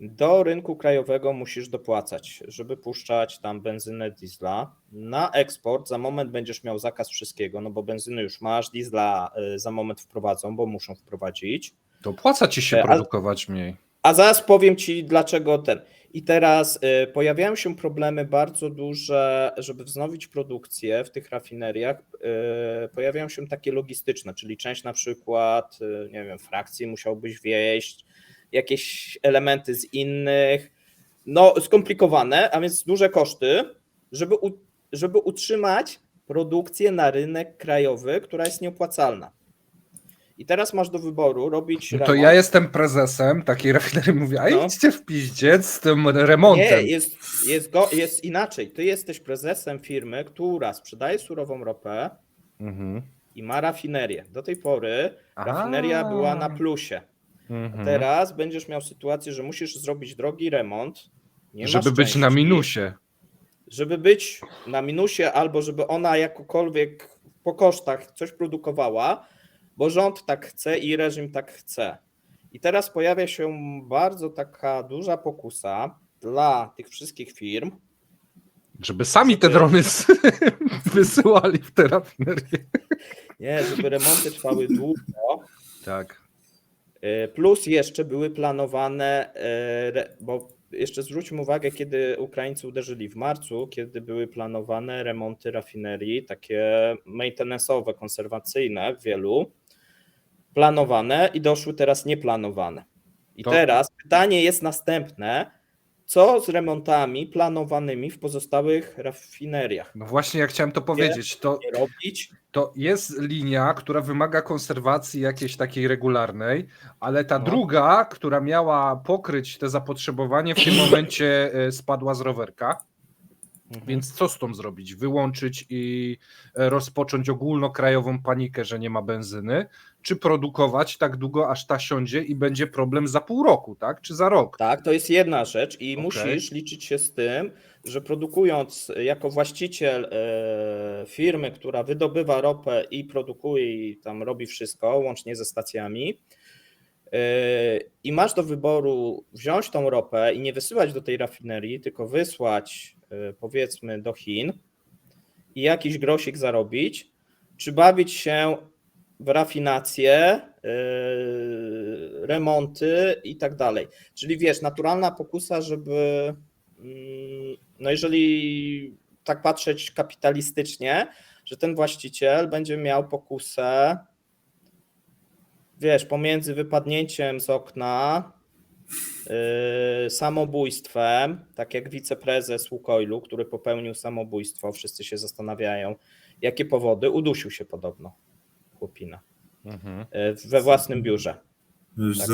do rynku krajowego musisz dopłacać, żeby puszczać tam benzynę, diesla. Na eksport za moment będziesz miał zakaz wszystkiego, no bo benzyny już masz, diesla za moment wprowadzą, bo muszą wprowadzić. To opłaca ci się produkować mniej. A zaraz powiem ci, dlaczego ten. I teraz pojawiają się problemy bardzo duże, żeby wznowić produkcję w tych rafineriach. Pojawiają się takie logistyczne, czyli część na przykład, nie wiem, frakcji musiałbyś wieść, jakieś elementy z innych, no skomplikowane, a więc duże koszty, żeby utrzymać produkcję na rynek krajowy, która jest nieopłacalna. I teraz masz do wyboru robić No to remont. ja jestem prezesem takiej rafinerii, mówię, a idźcie w piździec z tym remontem. Nie, jest inaczej. Ty jesteś prezesem firmy, która sprzedaje surową ropę i ma rafinerię. Do tej pory rafineria była na plusie. A teraz będziesz miał sytuację, że musisz zrobić drogi remont, żeby być na minusie. Żeby być na minusie albo żeby ona jakokolwiek po kosztach coś produkowała, bo rząd tak chce i reżim tak chce. I teraz pojawia się bardzo taka duża pokusa dla tych wszystkich firm, żeby sami te drony wysyłali w te rafinerie. Nie, żeby remonty trwały długo. Tak. Plus jeszcze były planowane, bo jeszcze zwróćmy uwagę, kiedy Ukraińcy uderzyli w marcu, kiedy były planowane remonty rafinerii, takie maintenance'owe, konserwacyjne, wielu, planowane i doszły teraz nieplanowane. I teraz pytanie jest następne, co z remontami planowanymi w pozostałych rafineriach? No właśnie, ja chciałem to powiedzieć. Nie robić? To jest linia, która wymaga konserwacji jakiejś takiej regularnej, ale ta No. druga, która miała pokryć te zapotrzebowanie, w tym momencie spadła z rowerka. Więc co z tą zrobić? Wyłączyć i rozpocząć ogólnokrajową panikę, że nie ma benzyny? Czy produkować tak długo, aż ta siądzie i będzie problem za pół roku, tak? Czy za rok? Tak, to jest jedna rzecz i Okej. musisz liczyć się z tym, że produkując jako właściciel firmy, która wydobywa ropę i produkuje i tam robi wszystko, łącznie ze stacjami, i masz do wyboru wziąć tą ropę i nie wysyłać do tej rafinerii, tylko wysłać powiedzmy do Chin i jakiś grosik zarobić, czy bawić się w rafinację, remonty i tak dalej. Czyli wiesz, naturalna pokusa, żeby, no jeżeli tak patrzeć kapitalistycznie, że ten właściciel będzie miał pokusę, wiesz, pomiędzy wypadnięciem z okna, samobójstwem, tak jak wiceprezes Łukoilu, który popełnił samobójstwo, wszyscy się zastanawiają, jakie powody, udusił się podobno, chłopina, we własnym biurze. Wiesz, Tak,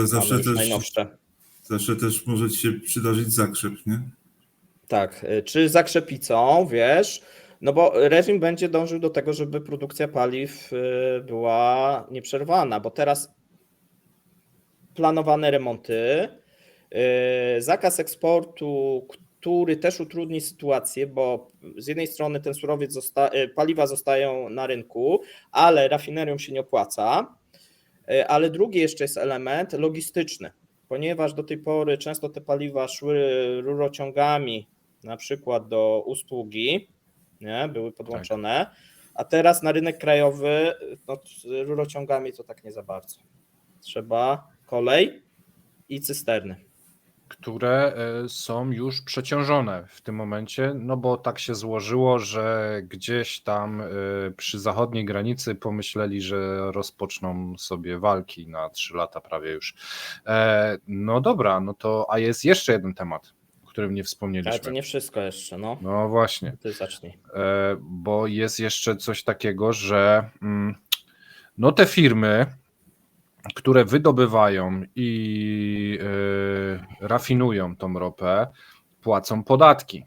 zawsze też może ci się przydarzyć zakrzep, nie? Tak, czy zakrzepicą, wiesz, no bo reżim będzie dążył do tego, żeby produkcja paliw była nieprzerwana, bo teraz planowane remonty, zakaz eksportu, który też utrudni sytuację, bo z jednej strony ten surowiec paliwa zostają na rynku, ale rafineriom się nie opłaca, ale drugi jeszcze jest element logistyczny, ponieważ do tej pory często te paliwa szły rurociągami, na przykład do Ustługi, nie, były podłączone, a teraz na rynek krajowy no, z rurociągami to tak nie za bardzo. Trzeba kolej i cysterny. Które są już przeciążone w tym momencie, no bo tak się złożyło, że gdzieś tam przy zachodniej granicy pomyśleli, że rozpoczną sobie walki na 3 lata prawie już. No dobra, no to, a jest jeszcze jeden temat, o którym nie wspomnieliśmy. Ale to nie wszystko jeszcze, no. No właśnie. Ty zacznij. Bo jest jeszcze coś takiego, że no te firmy, które wydobywają i rafinują tą ropę, płacą podatki.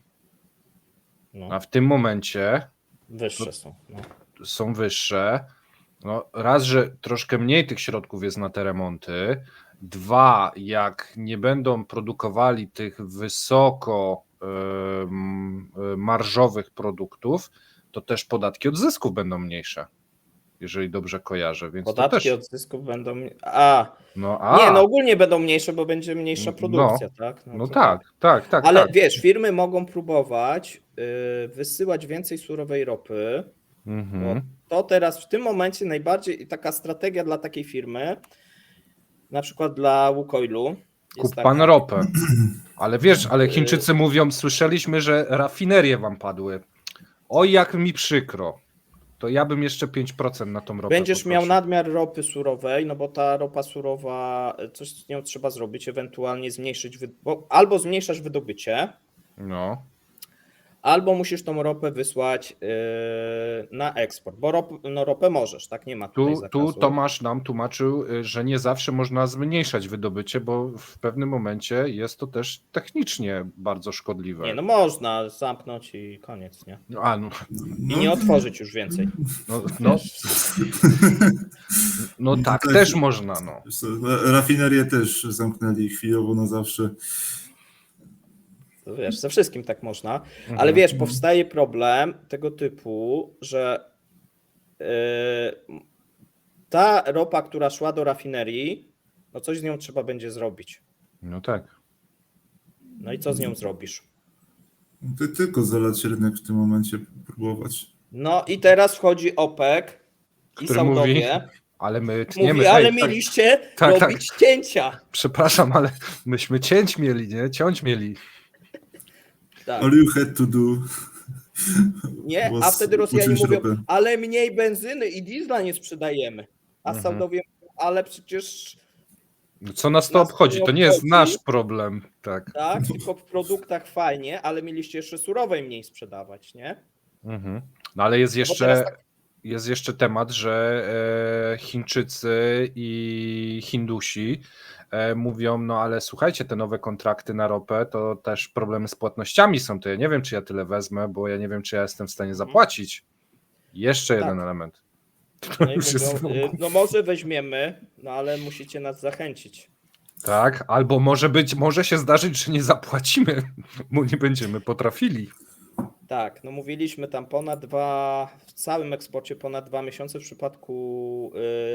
No. A w tym momencie Wyższe są. No. są wyższe. No, raz, że troszkę mniej tych środków jest na te remonty. 2, jak nie będą produkowali tych wysoko marżowych produktów, to też podatki od zysków będą mniejsze, jeżeli dobrze kojarzę. Więc Podatki to też... od zysków będą. Nie, no ogólnie będą mniejsze, bo będzie mniejsza produkcja, tak? No tak. Ale tak. wiesz, firmy mogą próbować wysyłać więcej surowej ropy. Bo to teraz w tym momencie najbardziej taka strategia dla takiej firmy, na przykład dla Łukoilu. Kup pan ropę. Ale wiesz, ale Chińczycy mówią, słyszeliśmy, że rafinerie wam padły. Oj, jak mi przykro. To ja bym jeszcze 5% na tą ropę Będziesz poprosił. miał nadmiar ropy surowej, no bo ta ropa surowa, coś z nią trzeba zrobić, ewentualnie zmniejszyć, albo zmniejszasz wydobycie, No. albo musisz tą ropę wysłać na eksport, bo ropę możesz, tak? Nie ma tutaj zakazu. Tu Tomasz nam tłumaczył, że nie zawsze można zmniejszać wydobycie, bo w pewnym momencie jest to też technicznie bardzo szkodliwe. Nie, no można zamknąć i koniec, nie? I nie otworzyć już więcej. No tak, też można. No. Rafinerię też zamknęli chwilowo na zawsze. To wiesz, ze wszystkim tak można, ale wiesz, powstaje problem tego typu, że ta ropa, która szła do rafinerii, no coś z nią trzeba będzie zrobić. No tak. No i co z nią zrobisz? Ty tylko zalać rynek w tym momencie próbować. No i teraz wchodzi OPEC i Saudowie. Ale my tniemy. Mówi, ale mieliście robić cięcia. Przepraszam, ale myśmy cięć mieli, nie? Ciąć mieli. Tak. All you had to do. Nie, a wtedy Rosjanie mówią, ale mniej benzyny i diesla nie sprzedajemy. A Saudowie mówią, ale przecież Co nas to Nas to obchodzi? nie To nie jest obchodzi. nasz problem. Tak. Tak, tylko w produktach fajnie, ale mieliście jeszcze surowej mniej sprzedawać, nie? Mhm. No ale jest No bo teraz jest jeszcze temat, że Chińczycy i Hindusi mówią, no ale słuchajcie, te nowe kontrakty na ropę, to też problemy z płatnościami są, to ja nie wiem, czy ja tyle wezmę, bo ja nie wiem, czy ja jestem w stanie zapłacić. Jeszcze jeden element. To No i już jest mówią, no może weźmiemy, no ale musicie nas zachęcić. tak, albo może się zdarzyć, że nie zapłacimy, bo nie będziemy potrafili. Tak, no mówiliśmy tam w całym eksporcie ponad 2 miesiące. W przypadku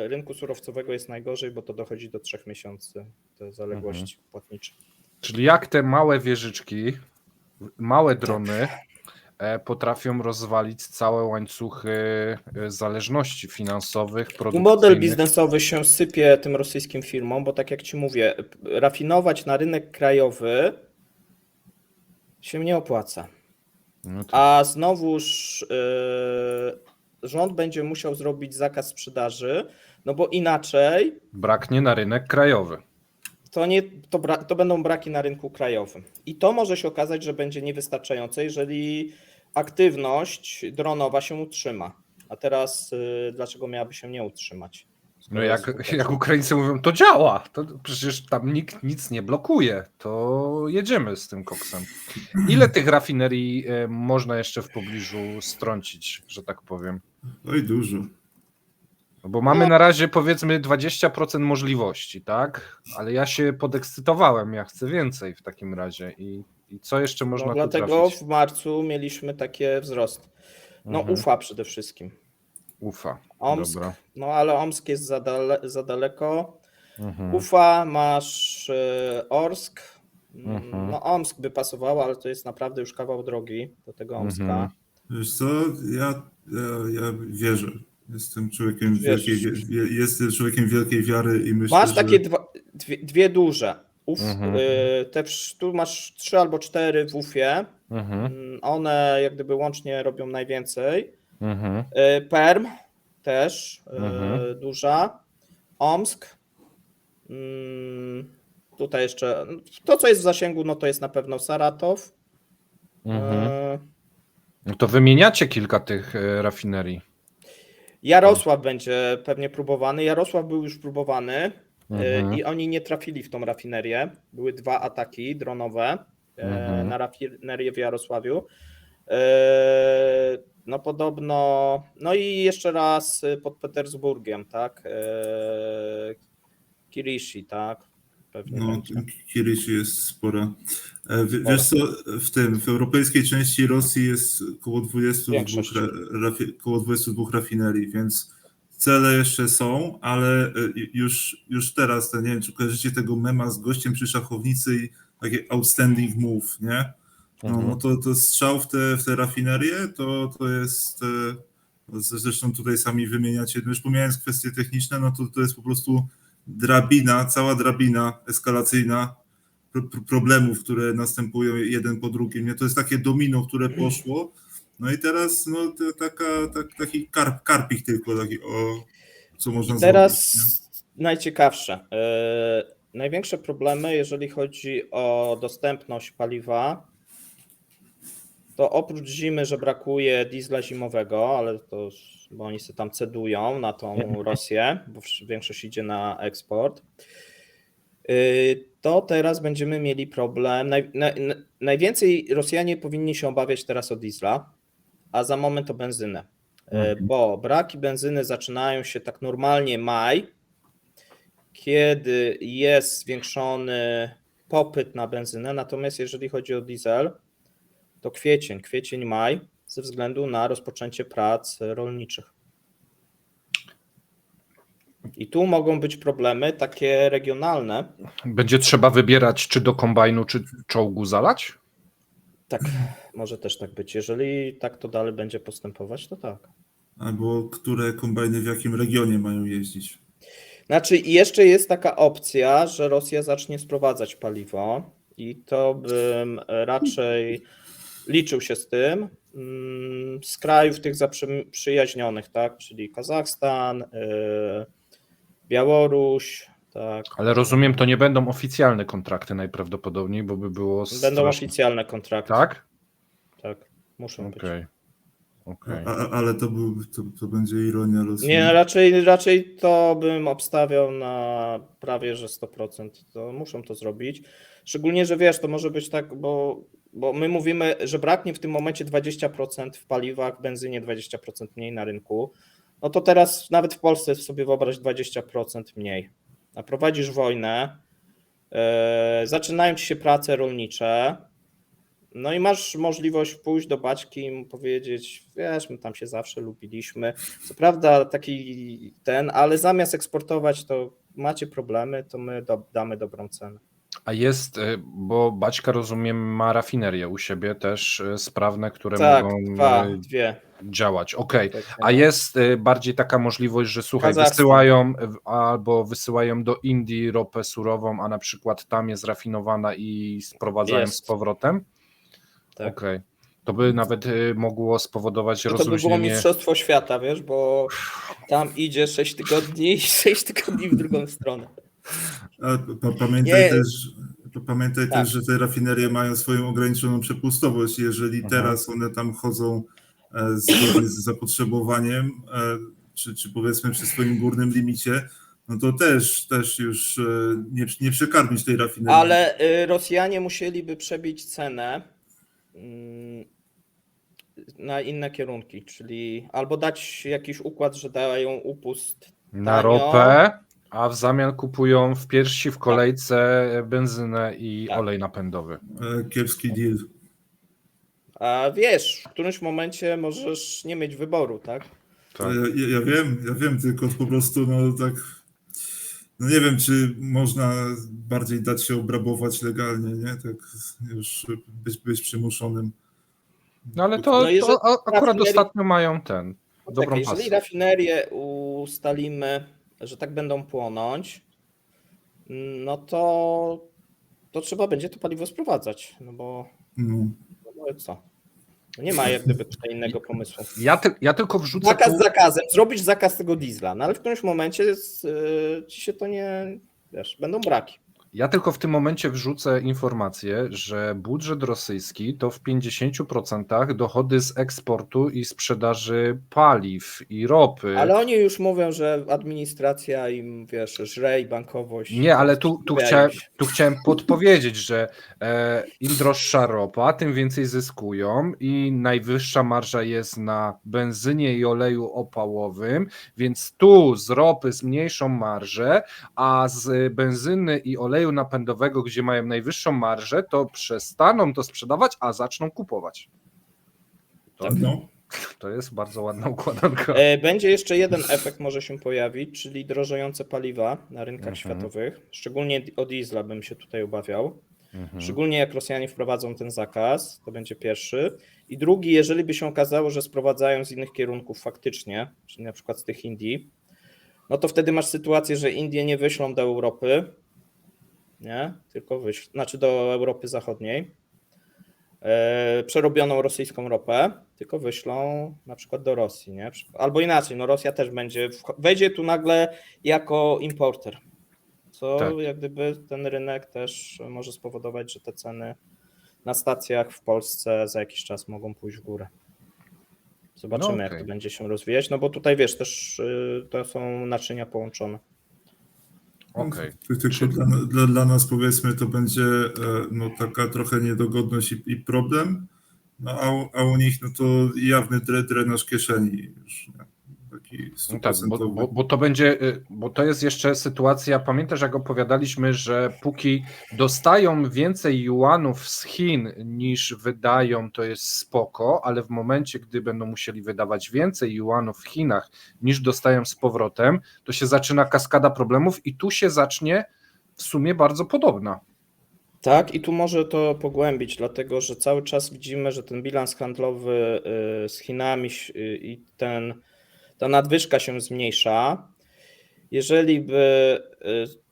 rynku surowcowego jest najgorzej, bo to dochodzi do 3 miesięcy, te zaległości płatnicze. Czyli jak te małe wieżyczki, małe drony potrafią rozwalić całe łańcuchy zależności finansowych, Tu produkcyjnych. model biznesowy się sypie tym rosyjskim firmom, bo tak jak Ci mówię, rafinować na rynek krajowy się nie opłaca. No to, A znowuż rząd będzie musiał zrobić zakaz sprzedaży, no bo inaczej braknie na rynek krajowy. to będą braki na rynku krajowym. I to może się okazać, że będzie niewystarczające, jeżeli aktywność dronowa się utrzyma. A teraz dlaczego miałaby się nie utrzymać? No jak Ukraińcy mówią, to działa, to przecież tam nikt nic nie blokuje, to jedziemy z tym koksem. Ile tych rafinerii można jeszcze w pobliżu strącić, że tak powiem? Oj, dużo. No bo mamy na razie powiedzmy 20% możliwości, tak? Ale ja się podekscytowałem, ja chcę więcej w takim razie. I co jeszcze można tu dlatego trafić? w marcu mieliśmy takie wzrost. No UFA przede wszystkim. UFA, Omsk, dobra. no ale Omsk jest za daleko. Mhm. UFA, masz Orsk. Mhm. No Omsk by pasowało, ale to jest naprawdę już kawał drogi do tego Omska. Mhm. Wiesz co, ja wierzę. Jestem człowiekiem Wierzysz. jestem człowiekiem wielkiej wiary i myślę, Masz że... takie dwie duże. Mhm. Tu masz 3 albo 4 w UFie. Mhm. One jak gdyby łącznie robią najwięcej. Mhm. Perm też Mhm. duża. Omsk. Tutaj jeszcze to, co jest w zasięgu, no to jest na pewno Saratow. Mhm. No to wymieniacie kilka tych rafinerii. Jarosław będzie pewnie próbowany. Jarosław był już próbowany Mhm. i oni nie trafili w tą rafinerię. Były 2 ataki dronowe na rafinerię w Jarosławiu. No podobno, no i jeszcze raz pod Petersburgiem, tak? Kirishi, tak? Pewnie No, będzie. Kirish jest spora. Wiesz co, w europejskiej części Rosji jest około 22 rafinerii, więc cele jeszcze są, ale już teraz, nie wiem, czy kojarzycie tego mema z gościem przy szachownicy i takie outstanding move, nie? No to strzał w te rafinerie, to jest, zresztą tutaj sami wymieniacie, już pomijając kwestie techniczne, no to jest po prostu cała drabina eskalacyjna problemów, które następują jeden po drugim. Nie? To jest takie domino, które poszło. No i teraz no, taki karpik tylko, co można I teraz zrobić. najciekawsze. Największe problemy, jeżeli chodzi o dostępność paliwa, to oprócz zimy, że brakuje diesla zimowego, ale to, bo oni się tam cedują na tą Rosję, bo większość idzie na eksport, to teraz będziemy mieli problem. Najwięcej Rosjanie powinni się obawiać teraz o diesla, a za moment o benzynę, bo braki benzyny zaczynają się tak normalnie maj, kiedy jest zwiększony popyt na benzynę, natomiast jeżeli chodzi o diesel, to kwiecień, maj, ze względu na rozpoczęcie prac rolniczych. I tu mogą być problemy takie regionalne. Będzie trzeba wybierać, czy do kombajnu, czy czołgu zalać? Tak, może też tak być. Jeżeli tak to dalej będzie postępować, to tak. Albo które kombajny w jakim regionie mają jeździć. Znaczy jeszcze jest taka opcja, że Rosja zacznie sprowadzać paliwo i to bym raczej liczył się z tym, z krajów tych zaprzyjaźnionych, tak, czyli Kazachstan, Białoruś, Tak. Ale rozumiem, to nie będą oficjalne kontrakty najprawdopodobniej, bo by było Będą strasznie... oficjalne kontrakty. Tak? Tak, muszą być. Okej. Ale to będzie ironia losu. Nie, raczej to bym obstawiał na prawie, że 100%. To muszą to zrobić. Szczególnie, że wiesz, to może być tak, bo my mówimy, że braknie w tym momencie 20% w paliwach, w benzynie 20% mniej na rynku. No to teraz nawet w Polsce sobie wyobraź 20% mniej. A prowadzisz wojnę, zaczynają ci się prace rolnicze, no i masz możliwość pójść do Baćki i mu powiedzieć, wiesz, my tam się zawsze lubiliśmy. Co prawda taki ale zamiast eksportować, to macie problemy, to my damy dobrą cenę. A jest, bo Baćka, rozumiem, ma rafinerię u siebie też sprawne, które Tak, mogą dwie. działać. Okej. Tak, A jest bardziej taka możliwość, że słuchaj, Kazachstan. wysyłają do Indii ropę surową, a na przykład tam jest rafinowana i sprowadzają Jest. z powrotem? Tak. Okej. To by nawet mogło spowodować To by było rozluźnienie. mistrzostwo świata, wiesz, bo tam idzie 6 tygodni i 6 tygodni w drugą stronę. Pamiętaj też, że te rafinerie mają swoją ograniczoną przepustowość. Jeżeli teraz one tam chodzą zgodnie z zapotrzebowaniem, czy powiedzmy przy swoim górnym limicie, no to też już nie przekarmić tej rafinerii. Ale Rosjanie musieliby przebić cenę na inne kierunki, czyli albo dać jakiś układ, że dają upust Na tanio. ropę, a w zamian kupują w piersi w kolejce benzynę i Tak. olej napędowy. Kiepski deal. A wiesz, w którymś momencie możesz nie mieć wyboru, tak? Tak. Ja wiem, tylko po prostu tak, no nie wiem, czy można bardziej dać się obrabować legalnie, nie? Tak już być przymuszonym. No ale to akurat ostatnio mają dobrą pasję. Jeżeli rafinerię ustalimy, że tak będą płonąć, no to trzeba będzie to paliwo sprowadzać, no bo co? No nie ma jak gdyby tutaj innego pomysłu. Ja tylko wrzucę Zakaz zakazem, zrobisz zakaz tego diesla, no ale w którymś momencie ci się to nie, wiesz, będą braki. Ja tylko w tym momencie wrzucę informację, że budżet rosyjski to w 50% dochody z eksportu i sprzedaży paliw i ropy. Ale oni już mówią, że administracja im, wiesz, żre i bankowość. Nie, ale tu chciałem podpowiedzieć, że im droższa ropa, tym więcej zyskują i najwyższa marża jest na benzynie i oleju opałowym, więc tu z ropy zmniejszą marżę, a z benzyny i oleju napędowego, gdzie mają najwyższą marżę, to przestaną to sprzedawać, a zaczną kupować. To jest bardzo ładna układanka. Będzie jeszcze jeden efekt może się pojawić, czyli drożejące paliwa na rynkach światowych. Szczególnie o diesla bym się tutaj obawiał. Szczególnie jak Rosjanie wprowadzą ten zakaz, to będzie pierwszy. I drugi, jeżeli by się okazało, że sprowadzają z innych kierunków faktycznie, czyli na przykład z tych Indii, no to wtedy masz sytuację, że Indie nie wyślą do Europy, nie? Tylko znaczy do Europy Zachodniej, przerobioną rosyjską ropę, tylko wyślą na przykład do Rosji, nie? Albo inaczej, no Rosja też wejdzie tu nagle jako importer, co jak gdyby ten rynek też może spowodować, że te ceny na stacjach w Polsce za jakiś czas mogą pójść w górę. Zobaczymy, jak to będzie się rozwijać, no bo tutaj wiesz, też to są naczynia połączone. Tylko dla nas powiedzmy to będzie taka trochę niedogodność i problem, a u nich no to jawny drenaż kieszeni już. Taki 100%. Bo to będzie, bo to jest jeszcze sytuacja, pamiętasz jak opowiadaliśmy, że póki dostają więcej juanów z Chin niż wydają, to jest spoko, ale w momencie, gdy będą musieli wydawać więcej juanów w Chinach niż dostają z powrotem, to się zaczyna kaskada problemów i tu się zacznie w sumie bardzo podobna. Tak, i tu może to pogłębić, dlatego że cały czas widzimy, że ten bilans handlowy z Chinami i ta nadwyżka się zmniejsza. Jeżeli by,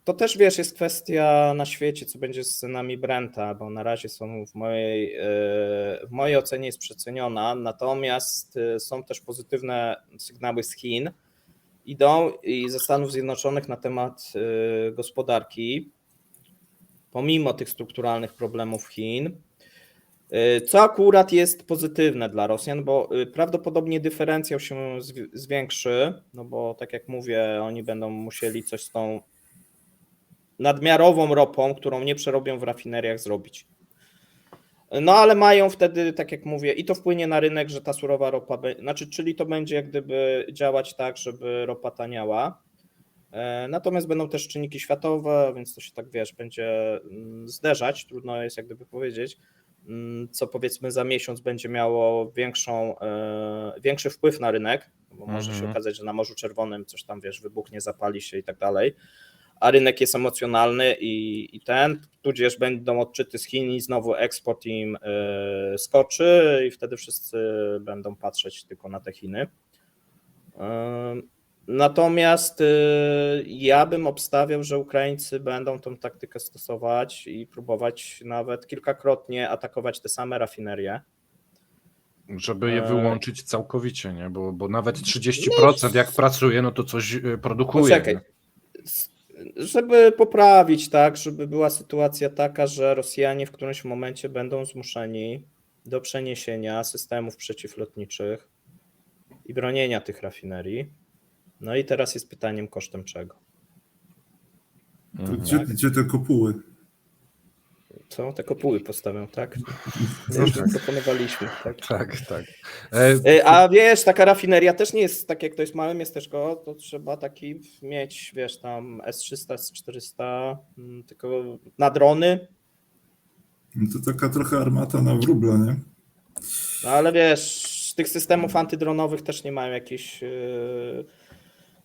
to też wiesz, jest kwestia na świecie, co będzie z cenami Brenta, bo na razie są w mojej ocenie jest przeceniona, natomiast są też pozytywne sygnały z Chin, idą i ze Stanów Zjednoczonych na temat gospodarki, pomimo tych strukturalnych problemów Chin, co akurat jest pozytywne dla Rosjan, bo prawdopodobnie dyferencjał się zwiększy, no bo tak jak mówię, oni będą musieli coś z tą nadmiarową ropą, którą nie przerobią w rafineriach, zrobić. No ale mają wtedy, tak jak mówię, i to wpłynie na rynek, że ta surowa ropa, czyli to będzie jak gdyby działać tak, żeby ropa taniała. Natomiast będą też czynniki światowe, więc to się tak, wiesz, będzie zderzać, trudno jest jak gdyby powiedzieć, co powiedzmy za miesiąc będzie miało większy wpływ na rynek, bo może się okazać, że na Morzu Czerwonym coś tam, wiesz, wybuchnie, zapali się i tak dalej, a rynek jest emocjonalny i tudzież będą odczyty z Chin i znowu eksport im skoczy i wtedy wszyscy będą patrzeć tylko na te Chiny. Natomiast ja bym obstawiał, że Ukraińcy będą tą taktykę stosować i próbować nawet kilkakrotnie atakować te same rafinerie. Żeby je wyłączyć całkowicie, nie? Bo nawet 30% jak pracuje, no to coś produkuje. Poczekaj. Żeby poprawić, tak, żeby była sytuacja taka, że Rosjanie w którymś momencie będą zmuszeni do przeniesienia systemów przeciwlotniczych i bronienia tych rafinerii. No i teraz jest pytaniem, kosztem czego? Gdzie te kopuły? Co? Te kopuły postawią, tak? Już proponowaliśmy. Tak. Tak. A wiesz, taka rafineria też nie jest tak jak to jest w małym miasteczko, to trzeba taki mieć, wiesz, tam S300, S400, tylko na drony. No to taka trochę armata na wróbla, nie? No ale wiesz, tych systemów antydronowych też nie mają jakieś,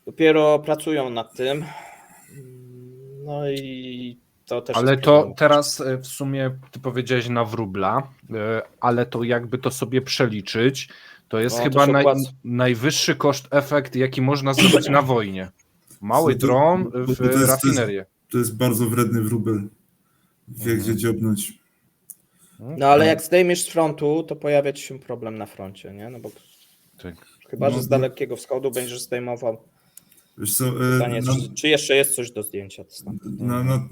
dopiero pracują nad tym. No i to też. Ale to teraz w sumie ty powiedziałeś na wróbla, ale to jakby to sobie przeliczyć, to jest chyba najwyższy koszt-efekt, jaki można zrobić na wojnie. Mały dron w rafinerię. To jest bardzo wredny wróbel. Wie gdzie dziobnąć. No ale jak zdejmiesz z frontu, to pojawia ci się problem na froncie, nie? No bo chyba, że z Dalekiego Wschodu będziesz zdejmował. Wiesz co, pytanie, czy jeszcze jest coś do zdjęcia?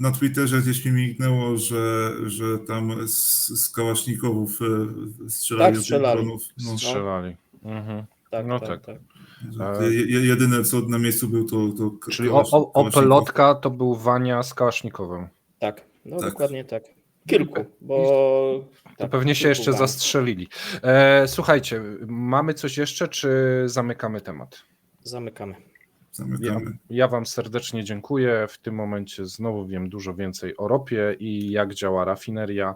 Na Twitterze gdzieś mi mignęło, że tam z kałasznikowów strzelali. Tak, strzelali. Dronów. No. Strzelali. Tak. Jedyne co na miejscu był to czyli Opelotka to był Wania z kałasznikowym. Tak, dokładnie tak. Kilku, bo... To pewnie się jeszcze zastrzelili. Słuchajcie, mamy coś jeszcze, czy zamykamy temat? Zamykamy. Ja wam serdecznie dziękuję. W tym momencie znowu wiem dużo więcej o ropie i jak działa rafineria,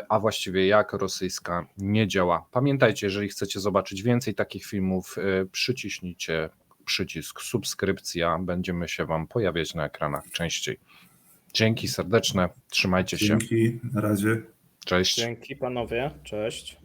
a właściwie jak rosyjska nie działa. Pamiętajcie, jeżeli chcecie zobaczyć więcej takich filmów, przyciśnijcie przycisk subskrypcja. Będziemy się wam pojawiać na ekranach częściej. Dzięki serdeczne, trzymajcie się. Dzięki, na razie. Cześć. Dzięki panowie, cześć.